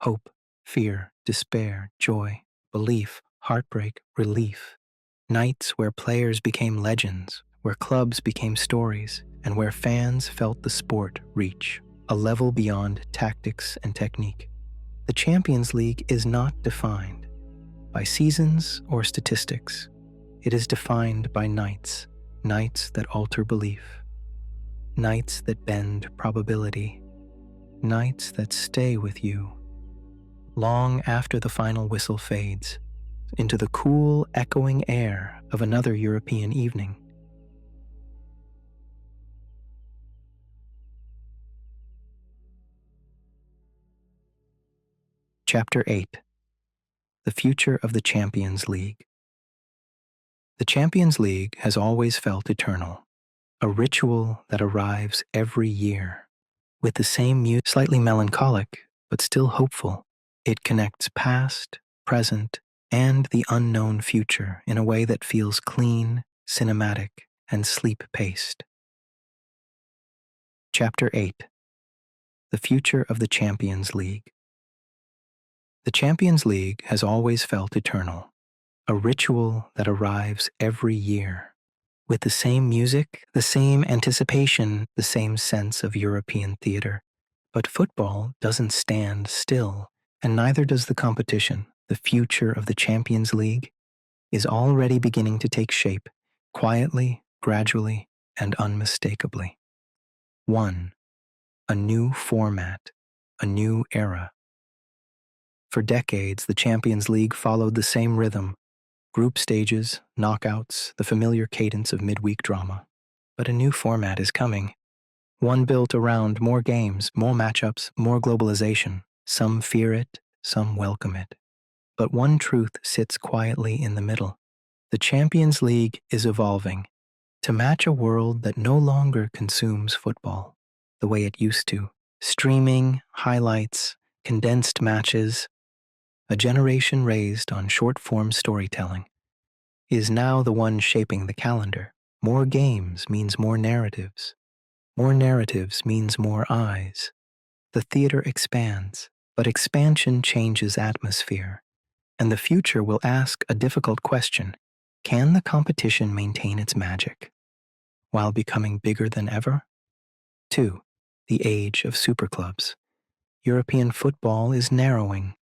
Speaker 1: Hope, fear, despair, joy, belief, heartbreak, relief. Nights where players became legends, where clubs became stories, and where fans felt the sport reach a level beyond tactics and technique. The Champions League is not defined by seasons or statistics. It is defined by nights, nights that alter belief, nights that bend probability, nights that stay with you long after the final whistle fades into the cool, echoing air of another European evening. Chapter 8. The Future of the Champions League. The Champions League has always felt eternal, a ritual that arrives every year. With the same music, slightly melancholic, but still hopeful, it connects past, present, and the unknown future in a way that feels clean, cinematic, and sleep-paced. Chapter 8. The Future of the Champions League. The Champions League has always felt eternal, a ritual that arrives every year. With the same music, the same anticipation, the same sense of European theater. But football doesn't stand still, and neither does the competition. The future of the Champions League is already beginning to take shape, quietly, gradually, and unmistakably. 1. A new format, a new era. For decades, the Champions League followed the same rhythm: group stages, knockouts, the familiar cadence of midweek drama. But a new format is coming. One built around more games, more matchups, more globalization. Some fear it, some welcome it. But one truth sits quietly in the middle. The Champions League is evolving to match a world that no longer consumes football the way it used to. Streaming, highlights, condensed matches, a generation raised on short-form storytelling, is now the one shaping the calendar. More games means more narratives. More narratives means more eyes. The theater expands, but expansion changes atmosphere. And the future will ask a difficult question. Can the competition maintain its magic while becoming bigger than ever? 2. The age of superclubs. European football is narrowing.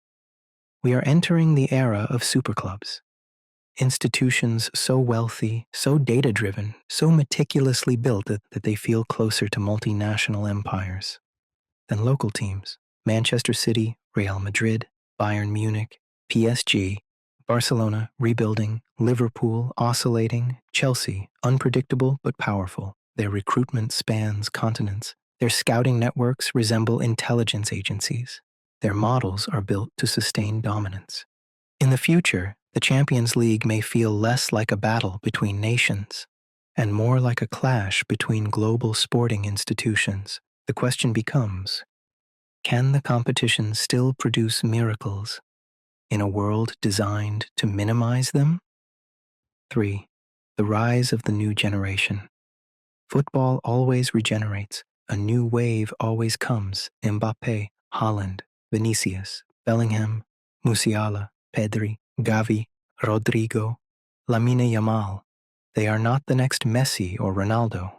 Speaker 1: We are entering the era of superclubs. Institutions so wealthy, so data-driven, so meticulously built that they feel closer to multinational empires than local teams. Manchester City, Real Madrid, Bayern Munich, PSG, Barcelona rebuilding, Liverpool oscillating, Chelsea unpredictable but powerful. Their recruitment spans continents. Their scouting networks resemble intelligence agencies. Their models are built to sustain dominance. In the future, the Champions League may feel less like a battle between nations and more like a clash between global sporting institutions. The question becomes, can the competition still produce miracles in a world designed to minimize them? 3. The rise of the new generation. Football always regenerates. A new wave always comes. Mbappe, Haaland, Vinicius, Bellingham, Musiala, Pedri, Gavi, Rodrigo, Lamine Yamal. They are not the next Messi or Ronaldo.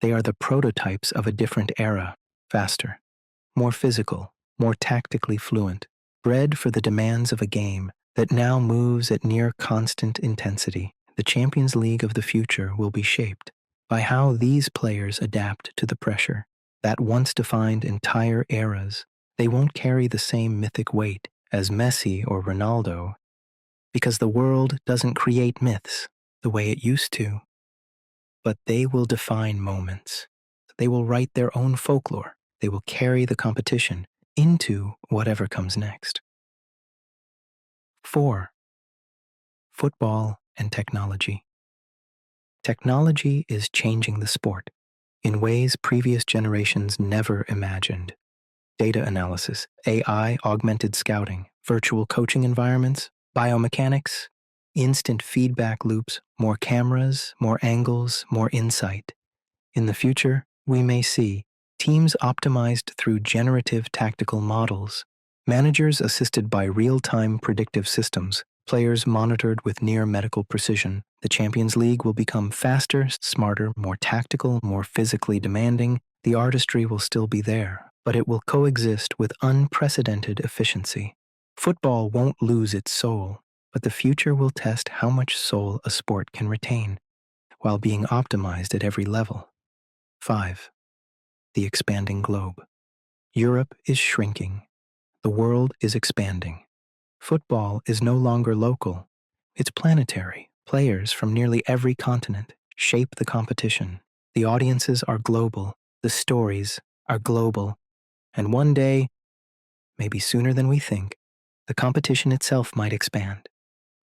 Speaker 1: They are the prototypes of a different era, faster, more physical, more tactically fluent, bred for the demands of a game that now moves at near constant intensity. The Champions League of the future will be shaped by how these players adapt to the pressure that once defined entire eras. They won't carry the same mythic weight as Messi or Ronaldo because the world doesn't create myths the way it used to, but they will define moments. They will write their own folklore. They will carry the competition into whatever comes next. 4. Football and technology. Technology is changing the sport in ways previous generations never imagined. Data analysis, AI, augmented scouting, virtual coaching environments, biomechanics, instant feedback loops, more cameras, more angles, more insight. In the future, we may see teams optimized through generative tactical models, managers assisted by real-time predictive systems, players monitored with near-medical precision. The Champions League will become faster, smarter, more tactical, more physically demanding. The artistry will still be there, but it will coexist with unprecedented efficiency. Football won't lose its soul, but the future will test how much soul a sport can retain while being optimized at every level. 5. The expanding globe. Europe is shrinking. The world is expanding. Football is no longer local. It's planetary. Players from nearly every continent shape the competition. The audiences are global. The stories are global. And one day, maybe sooner than we think, the competition itself might expand.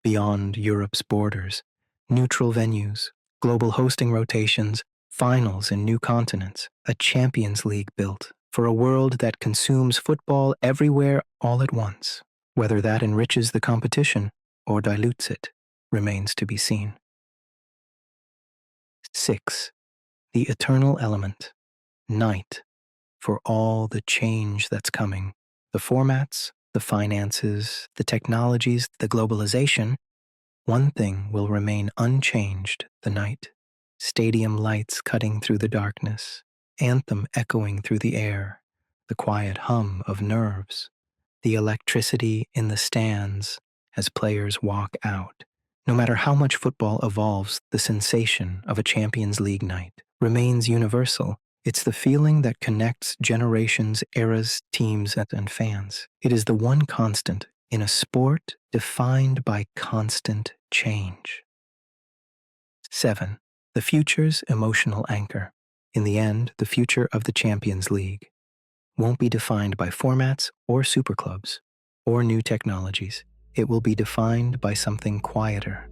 Speaker 1: Beyond Europe's borders, neutral venues, global hosting rotations, finals in new continents, a Champions League built for a world that consumes football everywhere all at once. Whether that enriches the competition or dilutes it remains to be seen. 6. The eternal element, night, for all the change that's coming. The formats, the finances, the technologies, the globalization, one thing will remain unchanged: the night. Stadium lights cutting through the darkness, anthem echoing through the air, the quiet hum of nerves, the electricity in the stands as players walk out. No matter how much football evolves, the sensation of a Champions League night remains universal. It's the feeling that connects generations, eras, teams, and fans. It is the one constant in a sport defined by constant change. 7. The future's emotional anchor. In the end, the future of the Champions League won't be defined by formats or superclubs or new technologies. It will be defined by something quieter,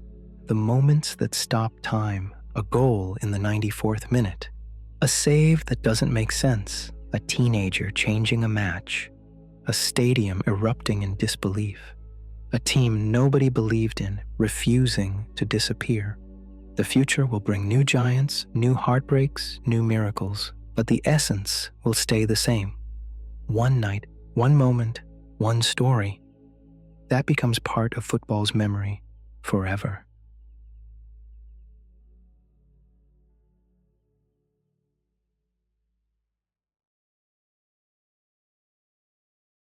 Speaker 1: the moments that stop time, a goal in the 94th minute, a save that doesn't make sense, a teenager changing a match, a stadium erupting in disbelief, a team nobody believed in refusing to disappear. The future will bring new giants, new heartbreaks, new miracles, but the essence will stay the same. One night, one moment, one story. That becomes part of football's memory forever.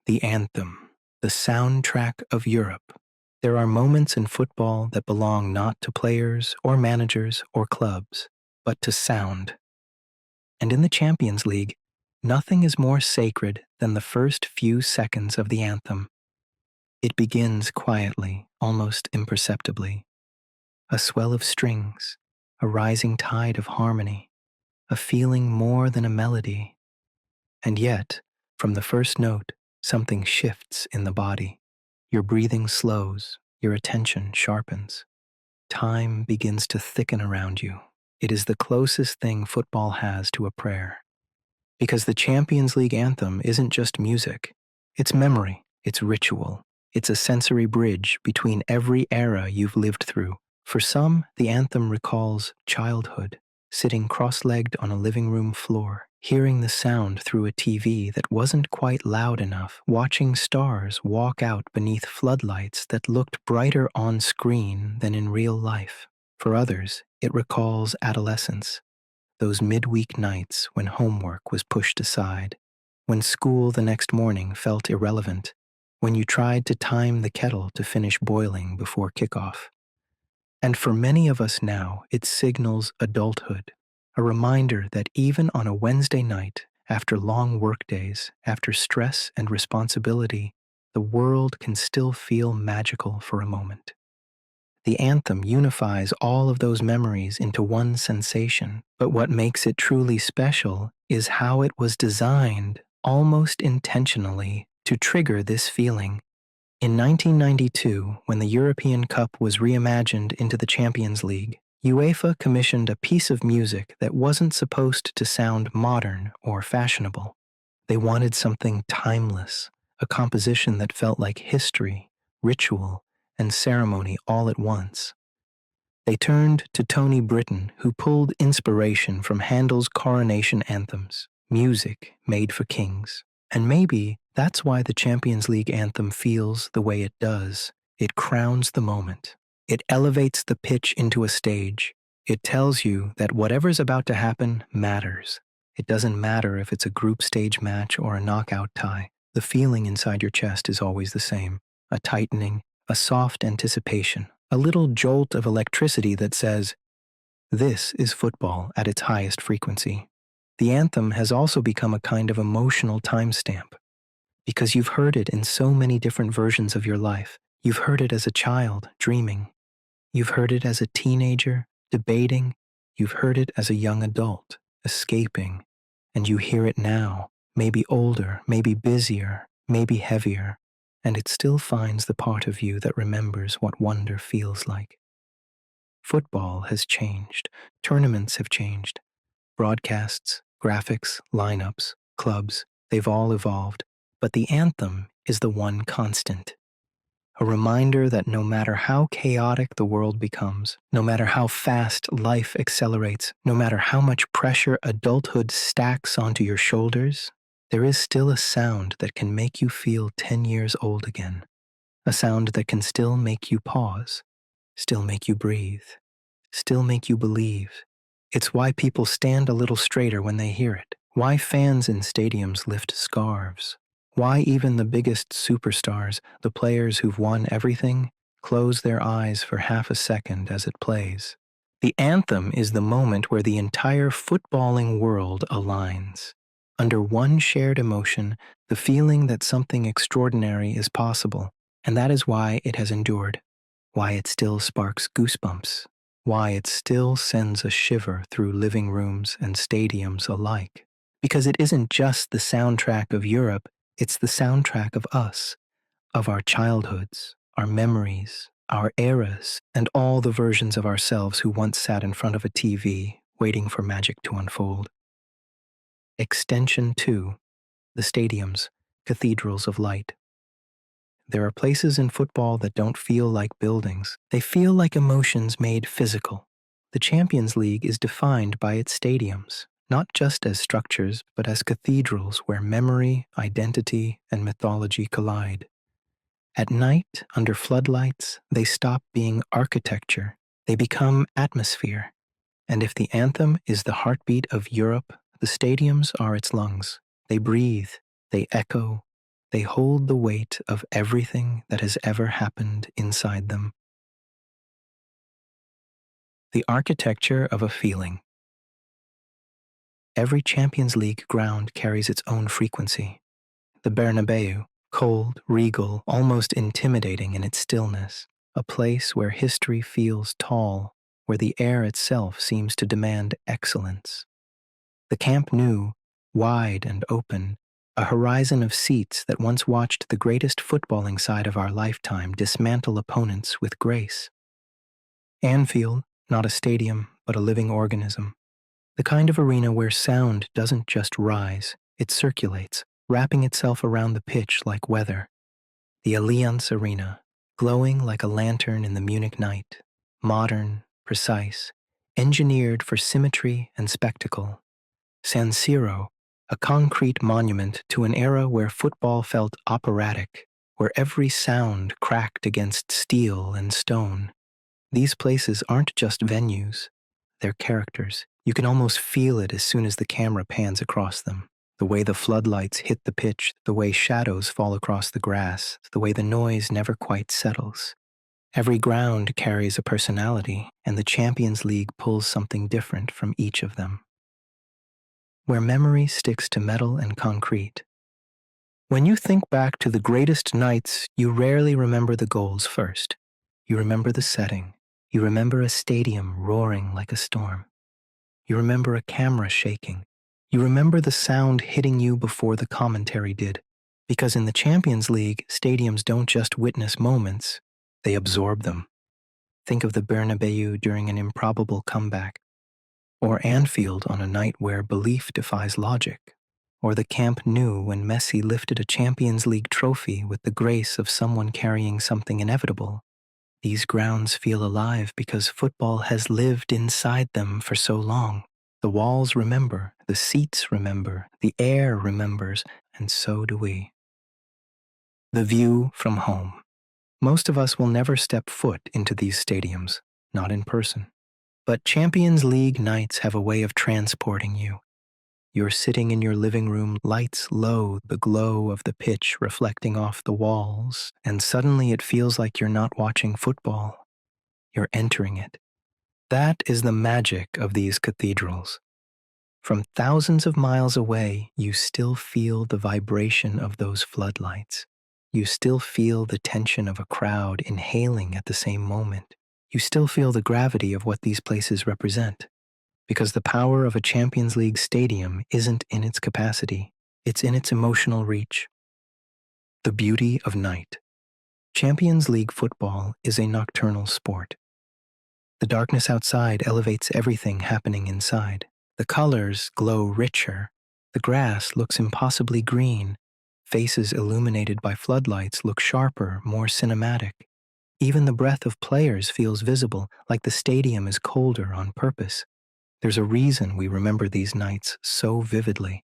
Speaker 1: The anthem, the soundtrack of Europe. There are moments in football that belong not to players or managers or clubs, but to sound. And in the Champions League, nothing is more sacred than the first few seconds of the anthem. It begins quietly, almost imperceptibly. A swell of strings, a rising tide of harmony, a feeling more than a melody. And yet, from the first note, something shifts in the body. Your breathing slows, your attention sharpens. Time begins to thicken around you. It is the closest thing football has to a prayer. Because the Champions League anthem isn't just music. It's memory, it's ritual. It's a sensory bridge between every era you've lived through. For some, the anthem recalls childhood, sitting cross-legged on a living room floor, hearing the sound through a TV that wasn't quite loud enough, watching stars walk out beneath floodlights that looked brighter on screen than in real life. For others, it recalls adolescence, those midweek nights when homework was pushed aside, when school the next morning felt irrelevant, when you tried to time the kettle to finish boiling before kickoff. And for many of us now, it signals adulthood, a reminder that even on a Wednesday night, after long workdays, after stress and responsibility, the world can still feel magical for a moment. The anthem unifies all of those memories into one sensation, but what makes it truly special is how it was designed, almost intentionally, to trigger this feeling. In 1992, when the European Cup was reimagined into the Champions League, UEFA commissioned a piece of music that wasn't supposed to sound modern or fashionable. They wanted something timeless, a composition that felt like history, ritual, and ceremony all at once. They turned to Tony Britton, who pulled inspiration from Handel's coronation anthems, music made for kings. And maybe that's why the Champions League anthem feels the way it does. It crowns the moment. It elevates the pitch into a stage. It tells you that whatever's about to happen matters. It doesn't matter if it's a group stage match or a knockout tie. The feeling inside your chest is always the same. A tightening, a soft anticipation, a little jolt of electricity that says, this is football at its highest frequency. The anthem has also become a kind of emotional timestamp, because you've heard it in so many different versions of your life. You've heard it as a child, dreaming. You've heard it as a teenager, debating. You've heard it as a young adult, escaping. And you hear it now, maybe older, maybe busier, maybe heavier, and it still finds the part of you that remembers what wonder feels like. Football has changed. Tournaments have changed. Broadcasts, graphics, lineups, clubs, they've all evolved, but the anthem is the one constant. A reminder that no matter how chaotic the world becomes, no matter how fast life accelerates, no matter how much pressure adulthood stacks onto your shoulders, there is still a sound that can make you feel 10 years old again. A sound that can still make you pause, still make you breathe, still make you believe. It's why people stand a little straighter when they hear it, why fans in stadiums lift scarves, why even the biggest superstars, the players who've won everything, close their eyes for half a second as it plays. The anthem is the moment where the entire footballing world aligns. Under one shared emotion, the feeling that something extraordinary is possible, and that is why it has endured, why it still sparks goosebumps, why it still sends a shiver through living rooms and stadiums alike. Because it isn't just the soundtrack of Europe, it's the soundtrack of us, of our childhoods, our memories, our eras, and all the versions of ourselves who once sat in front of a TV waiting for magic to unfold. Extension 2, the stadiums, cathedrals of light. There are places in football that don't feel like buildings. They feel like emotions made physical. The Champions League is defined by its stadiums, not just as structures, but as cathedrals where memory, identity, and mythology collide. At night, under floodlights, they stop being architecture. They become atmosphere. And if the anthem is the heartbeat of Europe, the stadiums are its lungs. They breathe, they echo, they hold the weight of everything that has ever happened inside them. The architecture of a feeling. Every Champions League ground carries its own frequency. The Bernabeu, cold, regal, almost intimidating in its stillness, a place where history feels tall, where the air itself seems to demand excellence. The Camp Nou, wide and open, a horizon of seats that once watched the greatest footballing side of our lifetime dismantle opponents with grace. Anfield, not a stadium, but a living organism. The kind of arena where sound doesn't just rise, it circulates, wrapping itself around the pitch like weather. The Allianz Arena, glowing like a lantern in the Munich night, modern, precise, engineered for symmetry and spectacle. San Siro, a concrete monument to an era where football felt operatic, where every sound cracked against steel and stone. These places aren't just venues, they're characters. You can almost feel it as soon as the camera pans across them. The way the floodlights hit the pitch, the way shadows fall across the grass, the way the noise never quite settles. Every ground carries a personality, and the Champions League pulls something different from each of them. Where memory sticks to metal and concrete. When you think back to the greatest nights, you rarely remember the goals first. You remember the setting. You remember a stadium roaring like a storm. You remember a camera shaking. You remember the sound hitting you before the commentary did. Because in the Champions League, stadiums don't just witness moments, they absorb them. Think of the Bernabeu during an improbable comeback, or Anfield on a night where belief defies logic, or the Camp Nou when Messi lifted a Champions League trophy with the grace of someone carrying something inevitable. These grounds feel alive because football has lived inside them for so long. The walls remember, the seats remember, the air remembers, and so do we. The view from home. Most of us will never step foot into these stadiums, not in person. But Champions League nights have a way of transporting you. You're sitting in your living room, lights low, the glow of the pitch reflecting off the walls, and suddenly it feels like you're not watching football. You're entering it. That is the magic of these cathedrals. From thousands of miles away, you still feel the vibration of those floodlights. You still feel the tension of a crowd inhaling at the same moment. You still feel the gravity of what these places represent. Because the power of a Champions League stadium isn't in its capacity, it's in its emotional reach. The beauty of night. Champions League football is a nocturnal sport. The darkness outside elevates everything happening inside. The colors glow richer. The grass looks impossibly green. Faces illuminated by floodlights look sharper, more cinematic. Even the breath of players feels visible, like the stadium is colder on purpose. There's a reason we remember these nights so vividly.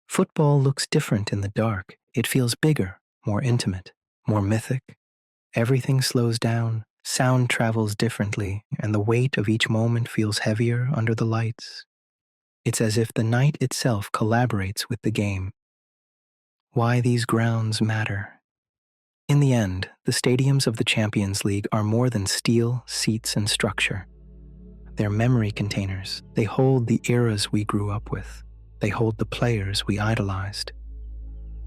Speaker 1: Football looks different in the dark. It feels bigger, more intimate, more mythic. Everything slows down, sound travels differently, and the weight of each moment feels heavier under the lights. It's as if the night itself collaborates with the game. Why these grounds matter. In the end, the stadiums of the Champions League are more than steel, seats, and structure. They're memory containers. They hold the eras we grew up with. They hold the players we idolized.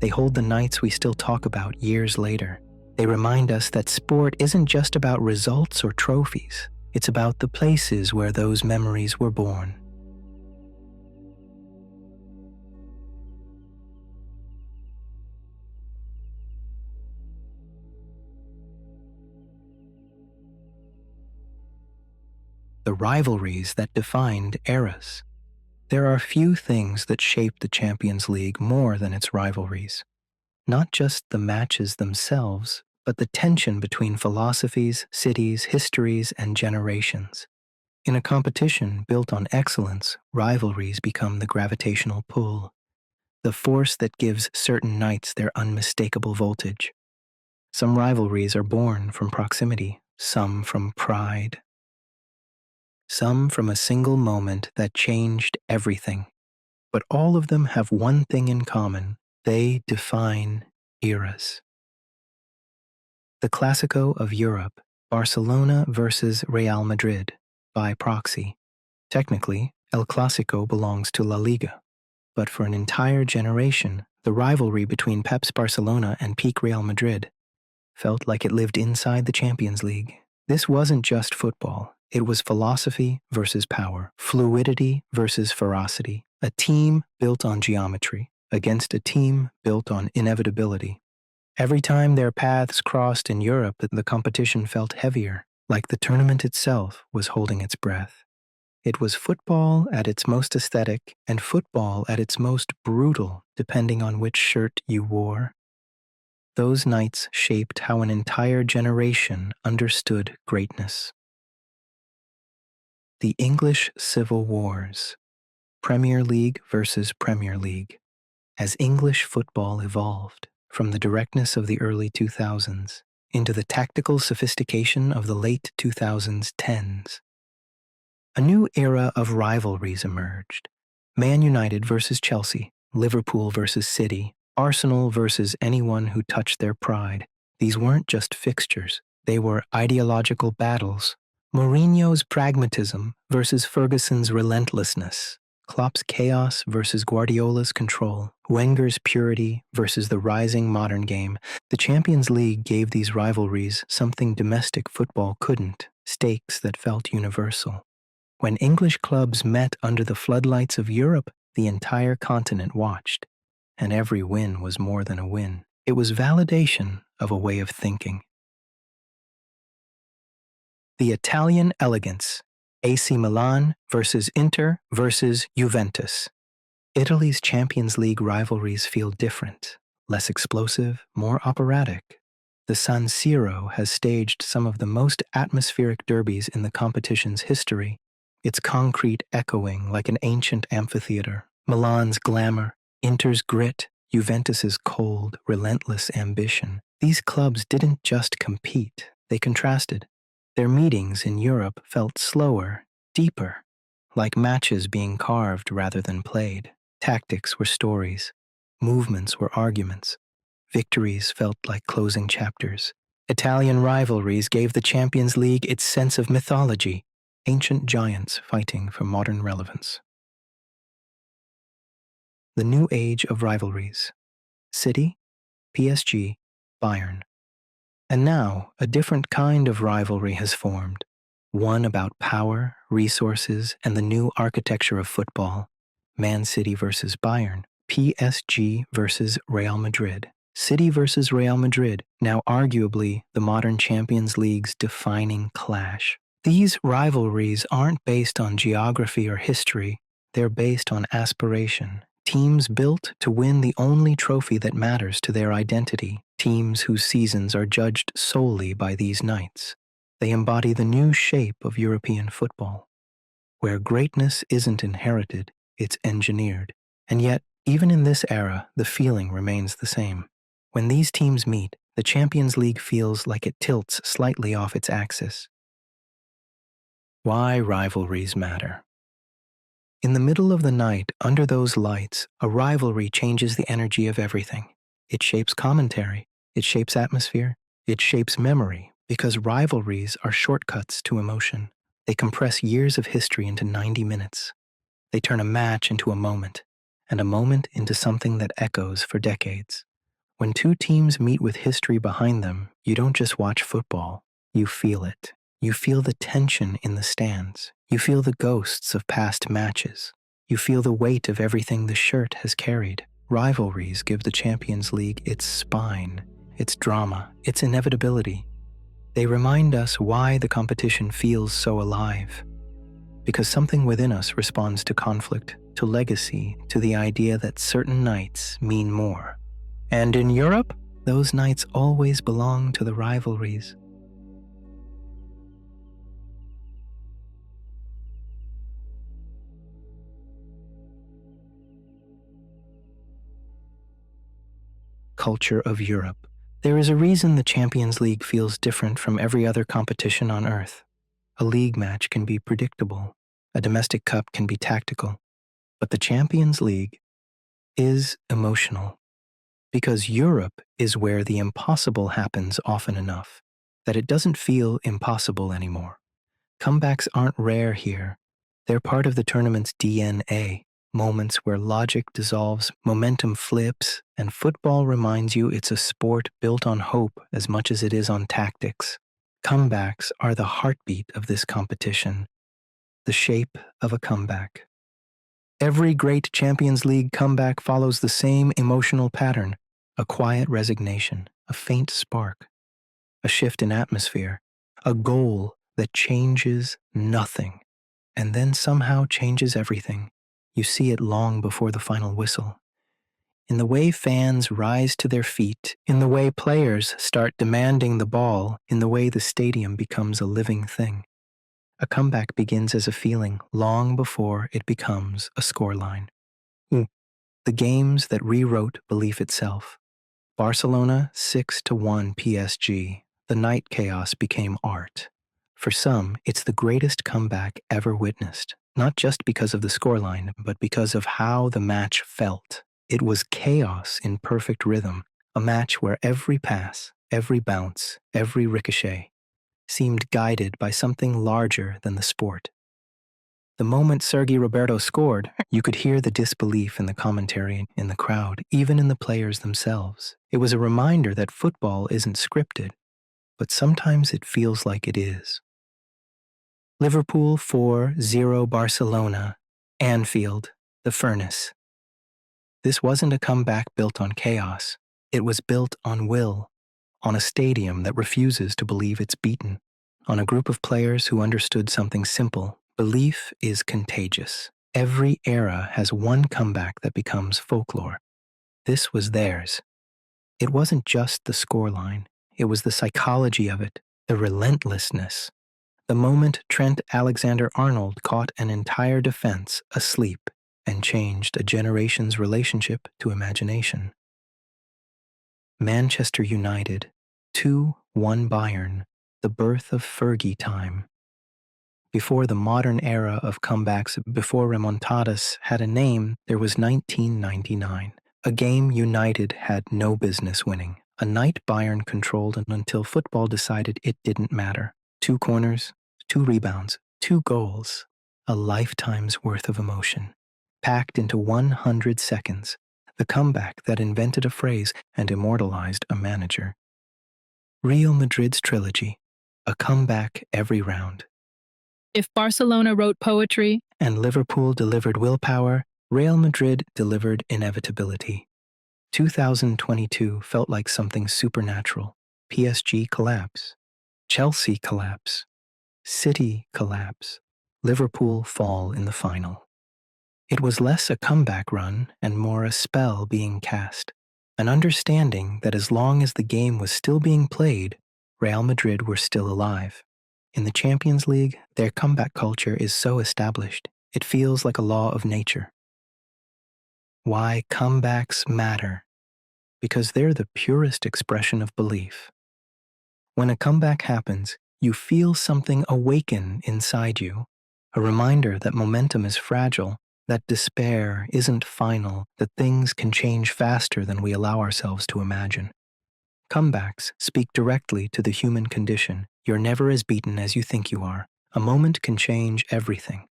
Speaker 1: They hold the nights we still talk about years later. They remind us that sport isn't just about results or trophies. It's about the places where those memories were born. the rivalries that defined eras. There are few things that shape the Champions League more than its rivalries. Not just the matches themselves, but the tension between philosophies, cities, histories, and generations. In a competition built on excellence, rivalries become the gravitational pull, the force that gives certain nights their unmistakable voltage. Some rivalries are born from proximity, some from pride, some from a single moment that changed everything. But all of them have one thing in common: they define eras. The Clásico of Europe, Barcelona versus Real Madrid, by proxy. Technically, El Clásico belongs to La Liga, but for an entire generation, the rivalry between Pep's Barcelona and peak Real Madrid felt like it lived inside the Champions League. This wasn't just football. It was philosophy versus power, fluidity versus ferocity, a team built on geometry against a team built on inevitability. Every time their paths crossed in Europe, the competition felt heavier, like the tournament itself was holding its breath. It was football at its most aesthetic and football at its most brutal, depending on which shirt you wore. Those nights shaped how an entire generation understood greatness. The English Civil Wars, Premier League versus Premier League. As English football evolved from the directness of the early 2000s into the tactical sophistication of the late 2010s, a new era of rivalries emerged. Man United versus Chelsea, Liverpool versus City, Arsenal versus anyone who touched their pride. These weren't just fixtures, they were ideological battles. Mourinho's pragmatism versus Ferguson's relentlessness, Klopp's chaos versus Guardiola's control, Wenger's purity versus the rising modern game. The Champions League gave these rivalries something domestic football couldn't: stakes that felt universal. When English clubs met under the floodlights of Europe, the entire continent watched, and every win was more than a win. It was validation of a way of thinking. The Italian elegance, AC Milan versus Inter versus Juventus. Italy's Champions League rivalries feel different, less explosive, more operatic. The San Siro has staged some of the most atmospheric derbies in the competition's history, its concrete echoing like an ancient amphitheater. Milan's glamour, Inter's grit, Juventus's cold, relentless ambition. These clubs didn't just compete, they contrasted. Their meetings in Europe felt slower, deeper, like matches being carved rather than played. Tactics were stories, movements were arguments, victories felt like closing chapters. Italian rivalries gave the Champions League its sense of mythology, ancient giants fighting for modern relevance. The new age of rivalries. City, PSG, Bayern. And now, a different kind of rivalry has formed, one about power, resources, and the new architecture of football. Man City versus Bayern, PSG versus Real Madrid. City versus Real Madrid, now arguably the modern Champions League's defining clash. These rivalries aren't based on geography or history, they're based on aspiration. Teams built to win the only trophy that matters to their identity. Teams whose seasons are judged solely by these nights. They embody the new shape of European football, where greatness isn't inherited, it's engineered. And yet, even in this era, the feeling remains the same. When these teams meet, the Champions League feels like it tilts slightly off its axis. Why rivalries matter. In the middle of the night, under those lights, a rivalry changes the energy of everything. It shapes commentary, it shapes atmosphere, it shapes memory, because rivalries are shortcuts to emotion. They compress years of history into 90 minutes. They turn a match into a moment, and a moment into something that echoes for decades. When two teams meet with history behind them, you don't just watch football, you feel it. You feel the tension in the stands. You feel the ghosts of past matches. You feel the weight of everything the shirt has carried. Rivalries give the Champions League its spine, its drama, its inevitability. They remind us why the competition feels so alive. because something within us responds to conflict, to legacy, to the idea that certain nights mean more. And in Europe, those nights always belong to the rivalries. Culture of Europe. There is a reason the Champions League feels different from every other competition on Earth. A league match can be predictable. A domestic cup can be tactical. But the Champions League is emotional. Because Europe is where the impossible happens often enough that it doesn't feel impossible anymore. Comebacks aren't rare here. They're part of the tournament's DNA. Moments where logic dissolves, momentum flips, and football reminds you it's a sport built on hope as much as it is on tactics. Comebacks are the heartbeat of this competition, the shape of a comeback. Every great Champions League comeback follows the same emotional pattern: a quiet resignation, a faint spark, a shift in atmosphere, a goal that changes nothing, and then somehow changes everything. You see it long before the final whistle. In the way fans rise to their feet, in the way players start demanding the ball, in the way the stadium becomes a living thing. A comeback begins as a feeling long before it becomes a scoreline. The games that rewrote belief itself. Barcelona 6-1 PSG. The night chaos became art. For some, it's the greatest comeback ever witnessed, not just because of the scoreline, but because of how the match felt. It was chaos in perfect rhythm, a match where every pass, every bounce, every ricochet seemed guided by something larger than the sport. The moment Sergi Roberto scored, you could hear the disbelief in the commentary, in the crowd, even in the players themselves. It was a reminder that football isn't scripted, but sometimes it feels like it is. Liverpool 4-0 Barcelona, Anfield, the furnace. This wasn't a comeback built on chaos. It was built on will, on a stadium that refuses to believe it's beaten, on a group of players who understood something simple. Belief is contagious. Every era has one comeback that becomes folklore. This was theirs. It wasn't just the scoreline. It was the psychology of it, the relentlessness. The moment Trent Alexander-Arnold caught an entire defense asleep and changed a generation's relationship to imagination. Manchester United 2-1 Bayern, the birth of Fergie time. Before the modern era of comebacks, before remontadas had a name, there was 1999, a game United had no business winning, a night Bayern controlled until football decided it didn't matter. 2 corners, 2 rebounds, 2 goals, a lifetime's worth of emotion, packed into 100 seconds, the comeback that invented a phrase and immortalized a manager. Real Madrid's trilogy, a comeback every round.
Speaker 2: If Barcelona wrote poetry
Speaker 1: and Liverpool delivered willpower, Real Madrid delivered inevitability. 2022 felt like something supernatural. PSG collapse, Chelsea collapse, City collapse, Liverpool fall in the final. It was less a comeback run and more a spell being cast, an understanding that as long as the game was still being played, Real Madrid were still alive. In the Champions League, their comeback culture is so established, it feels like a law of nature. Why comebacks matter? Because they're the purest expression of belief. When a comeback happens, you feel something awaken inside you, a reminder that momentum is fragile, that despair isn't final, that things can change faster than we allow ourselves to imagine. Comebacks speak directly to the human condition. You're never as beaten as you think you are. A moment can change everything.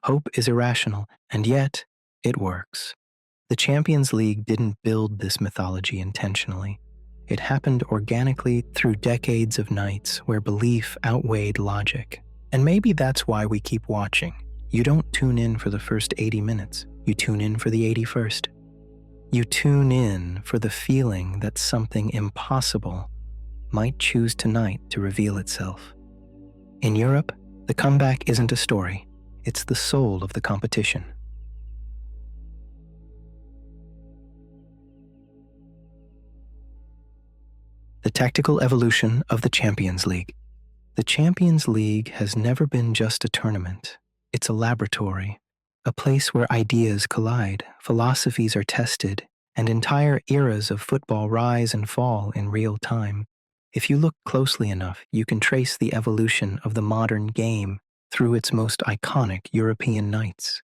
Speaker 1: Hope is irrational, and yet it works. The Champions League didn't build this mythology intentionally. It happened organically through decades of nights where belief outweighed logic. And maybe that's why we keep watching. You don't tune in for the first 80 minutes. You tune in for the 81st. You tune in for the feeling that something impossible might choose tonight to reveal itself. In Europe, the comeback isn't a story. It's the soul of the competition. The tactical evolution of the Champions League. The Champions League has never been just a tournament. It's a laboratory, a place where ideas collide, philosophies are tested, and entire eras of football rise and fall in real time. If you look closely enough, you can trace the evolution of the modern game through its most iconic European nights.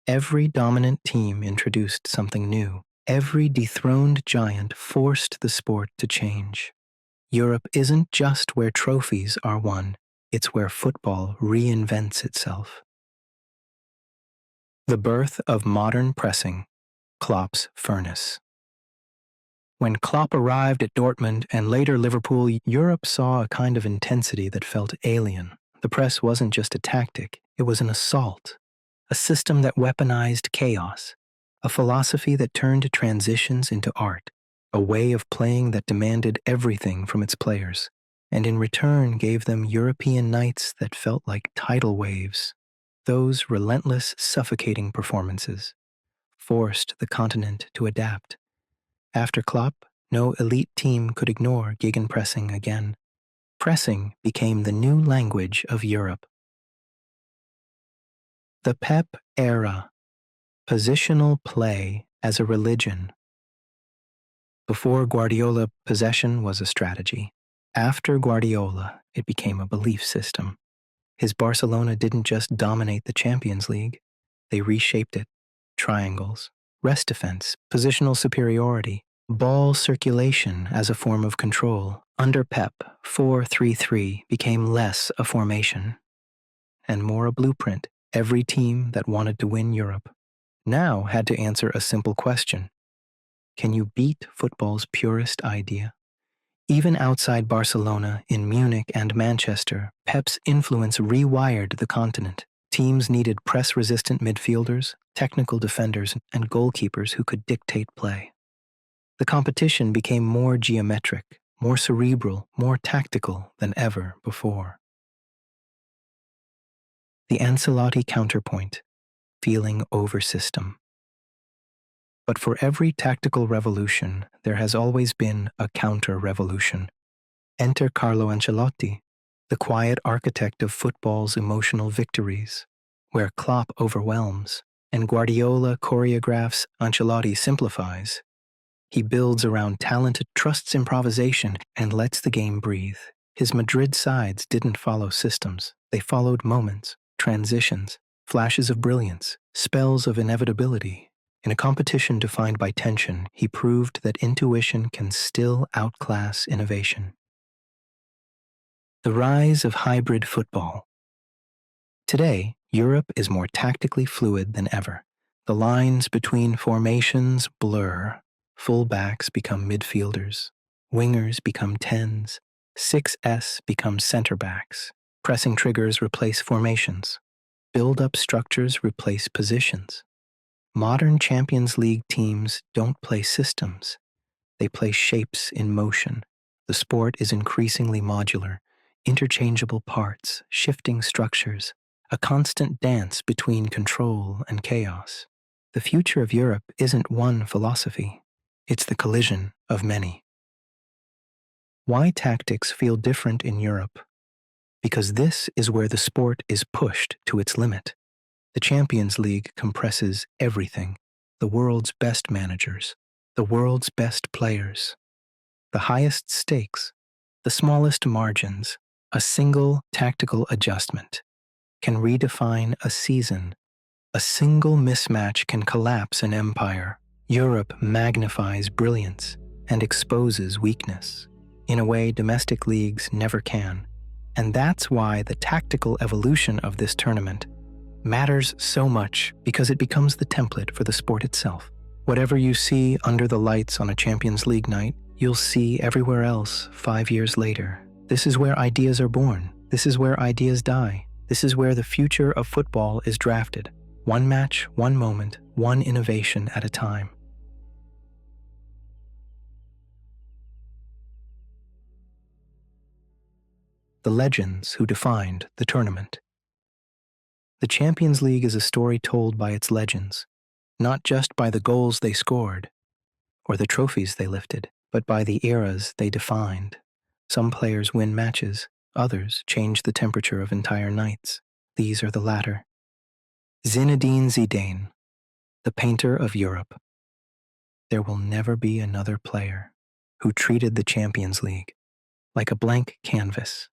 Speaker 1: Every dominant team introduced something new. Every dethroned giant forced the sport to change. Europe isn't just where trophies are won, it's where football reinvents itself. The birth of modern pressing, Klopp's furnace. When Klopp arrived at Dortmund and later Liverpool, Europe saw a kind of intensity that felt alien. The press wasn't just a tactic, it was an assault, a system that weaponized chaos, a philosophy that turned transitions into art, a way of playing that demanded everything from its players, and in return gave them European nights that felt like tidal waves. Those relentless, suffocating performances forced the continent to adapt. After Klopp, no elite team could ignore gegenpressing again. Pressing became the new language of Europe. The Pep era, positional play as a religion. Before Guardiola, possession was a strategy. After Guardiola, it became a belief system. His Barcelona didn't just dominate the Champions League, they reshaped it. Triangles, rest defense, positional superiority, ball circulation as a form of control. Under Pep, 4-3-3 became less a formation and more a blueprint. Every team that wanted to win Europe now had to answer a simple question. Can you beat football's purest idea? Even outside Barcelona, in Munich and Manchester, Pep's influence rewired the continent. Teams needed press-resistant midfielders, technical defenders, and goalkeepers who could dictate play. The competition became more geometric, more cerebral, more tactical than ever before. The Ancelotti counterpoint, feeling over system. But for every tactical revolution, there has always been a counter-revolution. Enter Carlo Ancelotti, the quiet architect of football's emotional victories, where Klopp overwhelms and Guardiola choreographs, Ancelotti simplifies. He builds around talent, trusts improvisation, and lets the game breathe. His Madrid sides didn't follow systems. They followed moments, transitions, flashes of brilliance, spells of inevitability. In a competition defined by tension, he proved that intuition can still outclass innovation. The rise of hybrid football. Today, Europe is more tactically fluid than ever. The lines between formations blur. Fullbacks become midfielders. Wingers become tens. 6S becomes center backs. Pressing triggers replace formations. Build-up structures replace positions. Modern Champions League teams don't play systems. They play shapes in motion. The sport is increasingly modular, interchangeable parts, shifting structures, a constant dance between control and chaos. The future of Europe isn't one philosophy. It's the collision of many. Why tactics feel different in Europe? Because this is where the sport is pushed to its limit. The Champions League compresses everything: the world's best managers, the world's best players, the highest stakes, the smallest margins. A single tactical adjustment can redefine a season. A single mismatch can collapse an empire. Europe magnifies brilliance and exposes weakness in a way domestic leagues never can. And that's why the tactical evolution of this tournament matters so much, because it becomes the template for the sport itself. Whatever you see under the lights on a Champions League night, you'll see everywhere else 5 years later. This is where ideas are born. This is where ideas die. This is where the future of football is drafted. One match, one moment, one innovation at a time. The legends who defined the tournament. The Champions League is a story told by its legends, not just by the goals they scored or the trophies they lifted, but by the eras they defined. Some players win matches, others change the temperature of entire nights. These are the latter. Zinedine Zidane, the painter of Europe. There will never be another player who treated the Champions League like a blank canvas.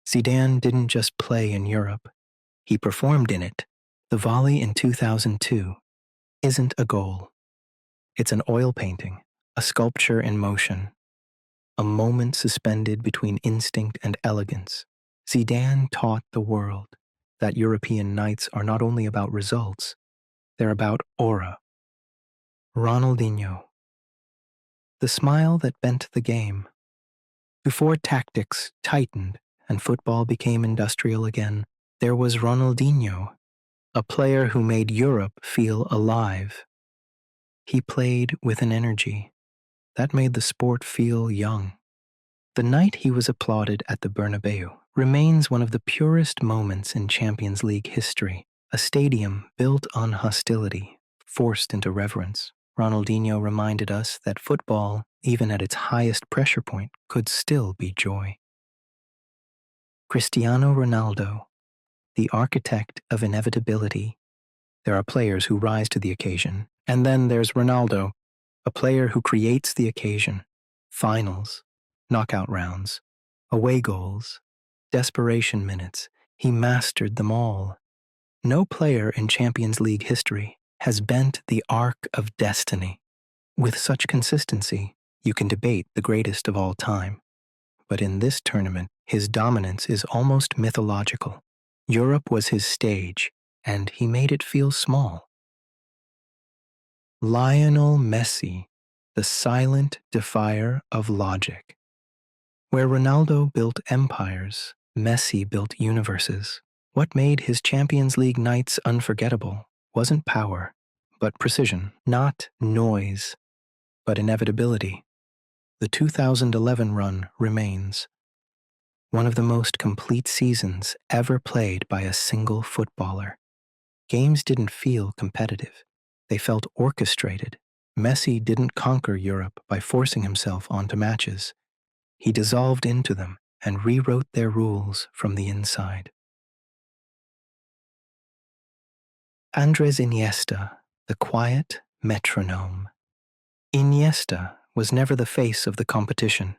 Speaker 1: Zidane didn't just play in Europe, he performed in it. The volley in 2002 isn't a goal. It's an oil painting, a sculpture in motion, a moment suspended between instinct and elegance. Zidane taught the world that European nights are not only about results, they're about aura. Ronaldinho, the smile that bent the game. Before tactics tightened and football became industrial again, there was Ronaldinho, a player who made Europe feel alive. He played with an energy that made the sport feel young. The night he was applauded at the Bernabeu remains one of the purest moments in Champions League history, a stadium built on hostility, forced into reverence. Ronaldinho reminded us that football, even at its highest pressure point, could still be joy. Cristiano Ronaldo, the architect of inevitability. There are players who rise to the occasion, and then there's Ronaldo, a player who creates the occasion. Finals, knockout rounds, away goals, desperation minutes. He mastered them all. No player in Champions League history has bent the arc of destiny. With such consistency, you can debate the greatest of all time. But in this tournament, his dominance is almost mythological. Europe was his stage, and he made it feel small. Lionel Messi, the silent defier of logic. Where Ronaldo built empires, Messi built universes. What made his Champions League nights unforgettable wasn't power, but precision, not noise, but inevitability. The 2011 run remains one of the most complete seasons ever played by a single footballer. Games didn't feel competitive. They felt orchestrated. Messi didn't conquer Europe by forcing himself onto matches. He dissolved into them and rewrote their rules from the inside. Andres Iniesta, the quiet metronome. Iniesta was never the face of the competition,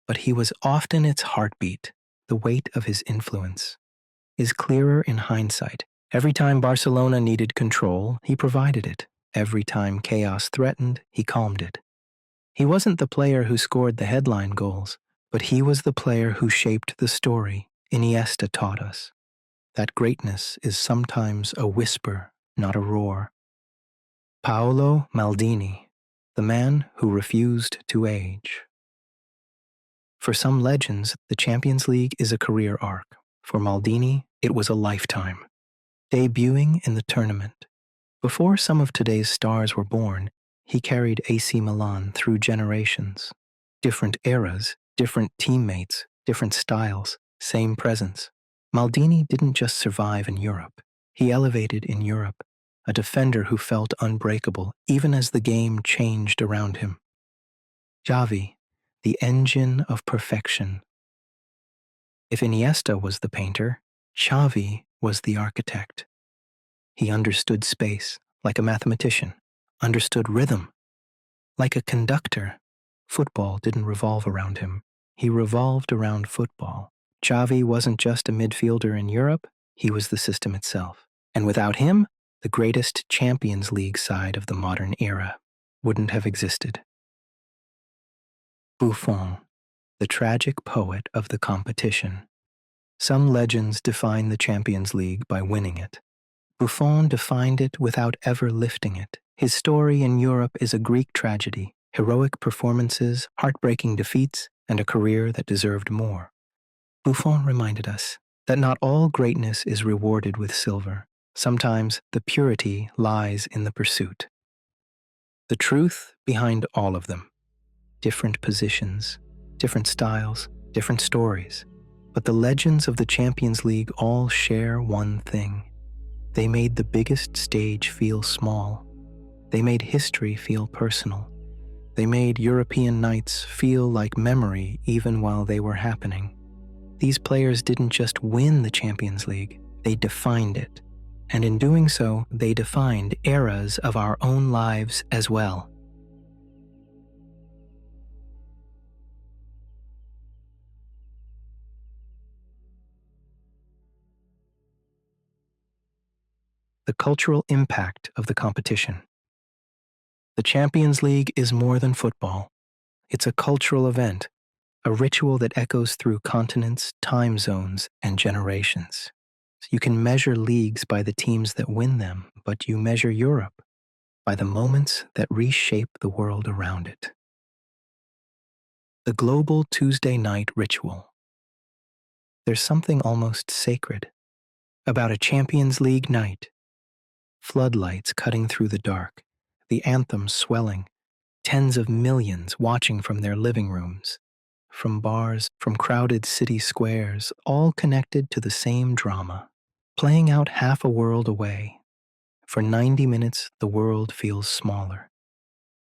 Speaker 1: but he was often its heartbeat. The weight of his influence is clearer in hindsight. Every time Barcelona needed control, he provided it. Every time chaos threatened, he calmed it. He wasn't the player who scored the headline goals, but he was the player who shaped the story. Iniesta taught us that greatness is sometimes a whisper, not a roar. Paolo Maldini, the man who refused to age. For some legends, the Champions League is a career arc. For Maldini, it was a lifetime. Debuting in the tournament, before some of today's stars were born, he carried AC Milan through generations. Different eras, different teammates, different styles, same presence. Maldini didn't just survive in Europe. He elevated in Europe, a defender who felt unbreakable even as the game changed around him. Xavi, the engine of perfection. If Iniesta was the painter, Xavi was the architect. He understood space like a mathematician, understood rhythm like a conductor. Football didn't revolve around him. He revolved around football. Xavi wasn't just a midfielder in Europe, he was the system itself. And without him, the greatest Champions League side of the modern era wouldn't have existed. Buffon, the tragic poet of the competition. Some legends define the Champions League by winning it. Buffon defined it without ever lifting it. His story in Europe is a Greek tragedy, heroic performances, heartbreaking defeats, and a career that deserved more. Buffon reminded us that not all greatness is rewarded with silver. Sometimes the purity lies in the pursuit. The truth behind all of them. Different positions, different styles, different stories. But the legends of the Champions League all share one thing. They made the biggest stage feel small. They made history feel personal. They made European nights feel like memory even while they were happening. These players didn't just win the Champions League, they defined it. And in doing so, they defined eras of our own lives as well. The cultural impact of the competition. The Champions League is more than football. It's a cultural event, a ritual that echoes through continents, time zones, and generations. You can measure leagues by the teams that win them, but you measure Europe by the moments that reshape the world around it. The global Tuesday night ritual. There's something almost sacred about a Champions League night. Floodlights cutting through the dark, the anthem swelling, tens of millions watching from their living rooms, from bars, from crowded city squares, all connected to the same drama, playing out half a world away. For 90 minutes, the world feels smaller,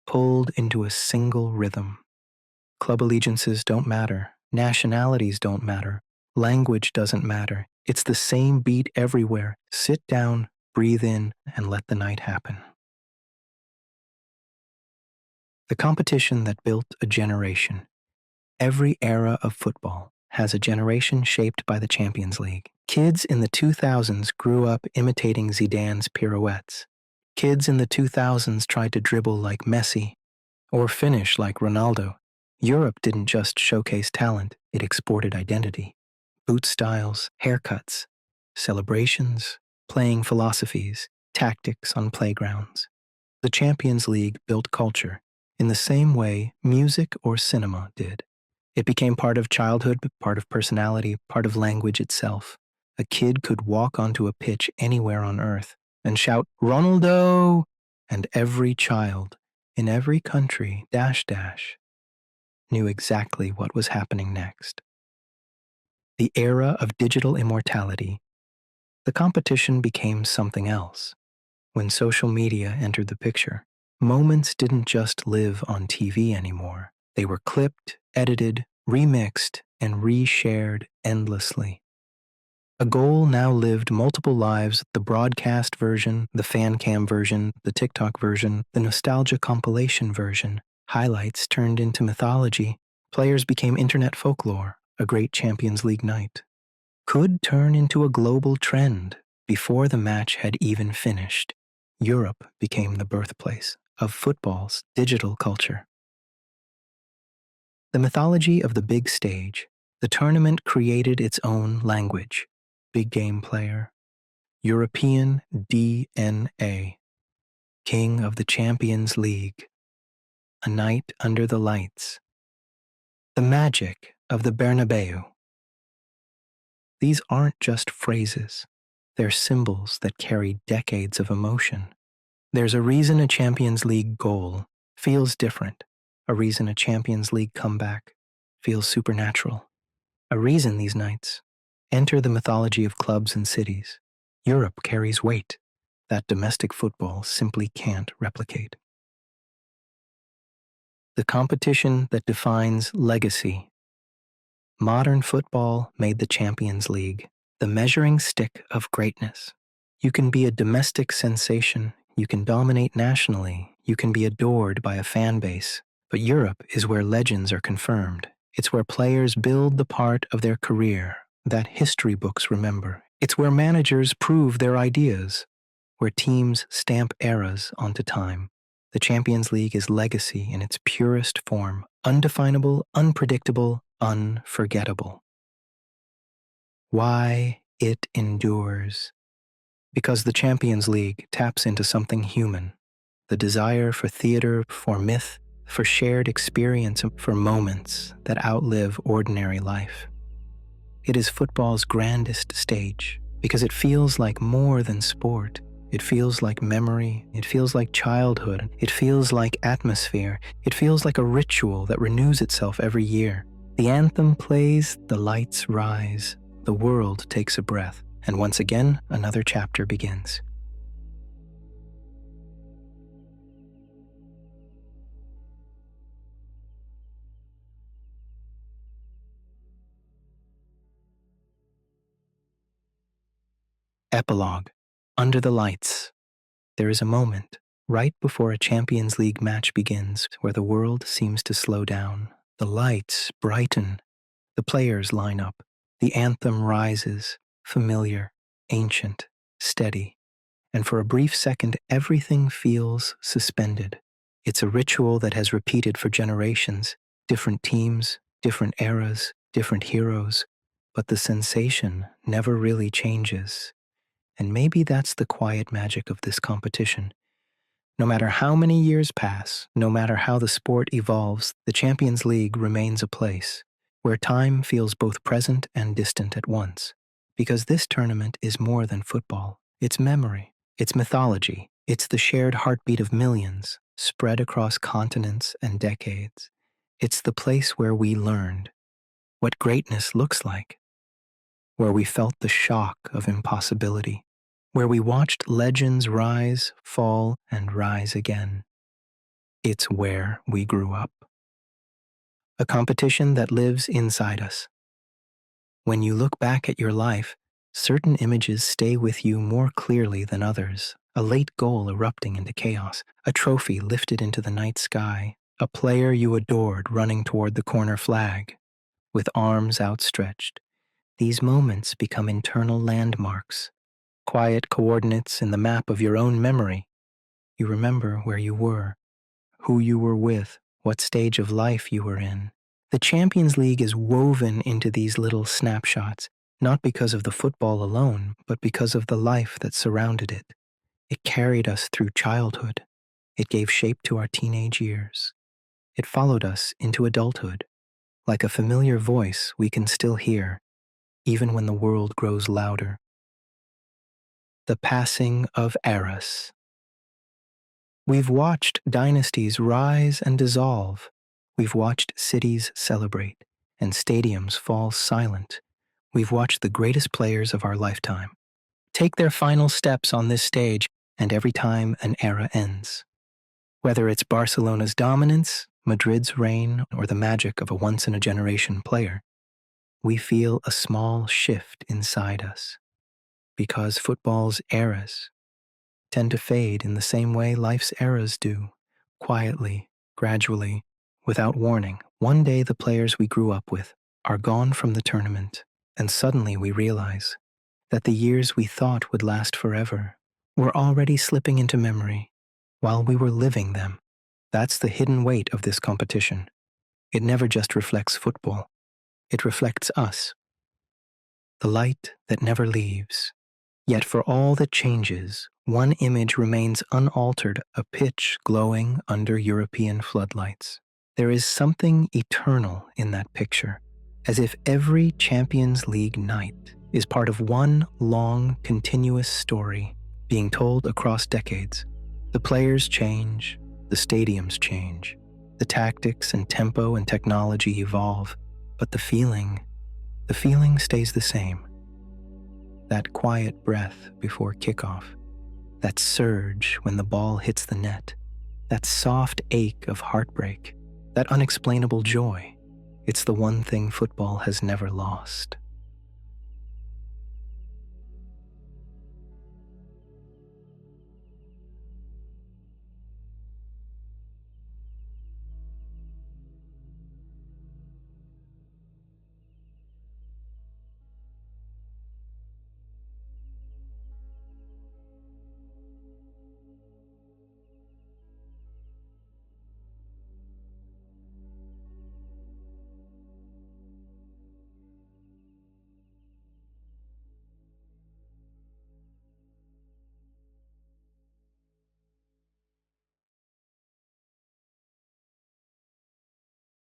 Speaker 1: pulled into a single rhythm. Club allegiances don't matter, nationalities don't matter, language doesn't matter. It's the same beat everywhere. Sit down, breathe in, and let the night happen. The competition that built a generation. Every era of football has a generation shaped by the Champions League. Kids in the 2000s grew up imitating Zidane's pirouettes. Kids in the 2000s tried to dribble like Messi or finish like Ronaldo. Europe didn't just showcase talent, it exported identity. Boot styles, haircuts, celebrations, playing philosophies, tactics on playgrounds. The Champions League built culture in the same way music or cinema did. It became part of childhood, part of personality, part of language itself. A kid could walk onto a pitch anywhere on earth and shout, "Ronaldo!" And every child in every country, knew exactly what was happening next. The era of digital immortality. The competition became something else. When social media entered the picture, moments didn't just live on TV anymore. They were clipped, edited, remixed, and reshared endlessly. A goal now lived multiple lives: the broadcast version, the fan cam version, the TikTok version, the nostalgia compilation version. Highlights turned into mythology. Players became internet folklore. A great Champions League night could turn into a global trend. Before the match had even finished, Europe became the birthplace of football's digital culture. The mythology of the big stage. The tournament created its own language. Big game player, European DNA, King of the Champions League, a night under the lights, the magic of the Bernabeu. These aren't just phrases, they're symbols that carry decades of emotion. There's a reason a Champions League goal feels different, a reason a Champions League comeback feels supernatural, a reason these nights enter the mythology of clubs and cities. Europe carries weight that domestic football simply can't replicate. The competition that defines legacy. Modern football made the Champions League the measuring stick of greatness. You can be a domestic sensation, you can dominate nationally, you can be adored by a fan base, but Europe is where legends are confirmed. It's where players build the part of their career that history books remember. It's where managers prove their ideas, where teams stamp eras onto time. The Champions League is legacy in its purest form, undefinable, unpredictable, unforgettable. Why it endures? Because the Champions League taps into something human, the desire for theater, for myth, for shared experience, for moments that outlive ordinary life. It is football's grandest stage because it feels like more than sport. It feels like memory. It feels like childhood. It feels like atmosphere. It feels like a ritual that renews itself every year. The anthem plays, the lights rise, the world takes a breath, and once again, another chapter begins. Epilogue. Under the lights. There is a moment, right before a Champions League match begins, where the world seems to slow down. The lights brighten. The players line up. The anthem rises, familiar, ancient, steady. And for a brief second, everything feels suspended. It's a ritual that has repeated for generations. Different teams, different eras, different heroes. But the sensation never really changes. And maybe that's the quiet magic of this competition. No matter how many years pass, no matter how the sport evolves, the Champions League remains a place where time feels both present and distant at once. Because this tournament is more than football. It's memory, it's mythology, it's the shared heartbeat of millions, spread across continents and decades. It's the place where we learned what greatness looks like, where we felt the shock of impossibility, where we watched legends rise, fall, and rise again. It's where we grew up. A competition that lives inside us. When you look back at your life, certain images stay with you more clearly than others. A late goal erupting into chaos, a trophy lifted into the night sky, a player you adored running toward the corner flag, with arms outstretched. These moments become internal landmarks, quiet coordinates in the map of your own memory. You remember where you were, who you were with, what stage of life you were in. The Champions League is woven into these little snapshots, not because of the football alone, but because of the life that surrounded it. It carried us through childhood. It gave shape to our teenage years. It followed us into adulthood, like a familiar voice we can still hear, even when the world grows louder. The passing of eras. We've watched dynasties rise and dissolve. We've watched cities celebrate and stadiums fall silent. We've watched the greatest players of our lifetime take their final steps on this stage, and every time an era ends. Whether it's Barcelona's dominance, Madrid's reign, or the magic of a once-in-a-generation player, we feel a small shift inside us. Because football's eras tend to fade in the same way life's eras do, quietly, gradually, without warning. One day the players we grew up with are gone from the tournament, and suddenly we realize that the years we thought would last forever were already slipping into memory while we were living them. That's the hidden weight of this competition. It never just reflects football. It reflects us. The light that never leaves. Yet for all that changes, one image remains unaltered, a pitch glowing under European floodlights. There is something eternal in that picture, as if every Champions League night is part of one long, continuous story being told across decades. The players change, the stadiums change, the tactics and tempo and technology evolve, but the feeling stays the same. That quiet breath before kickoff, that surge when the ball hits the net, that soft ache of heartbreak, that unexplainable joy. It's the one thing football has never lost.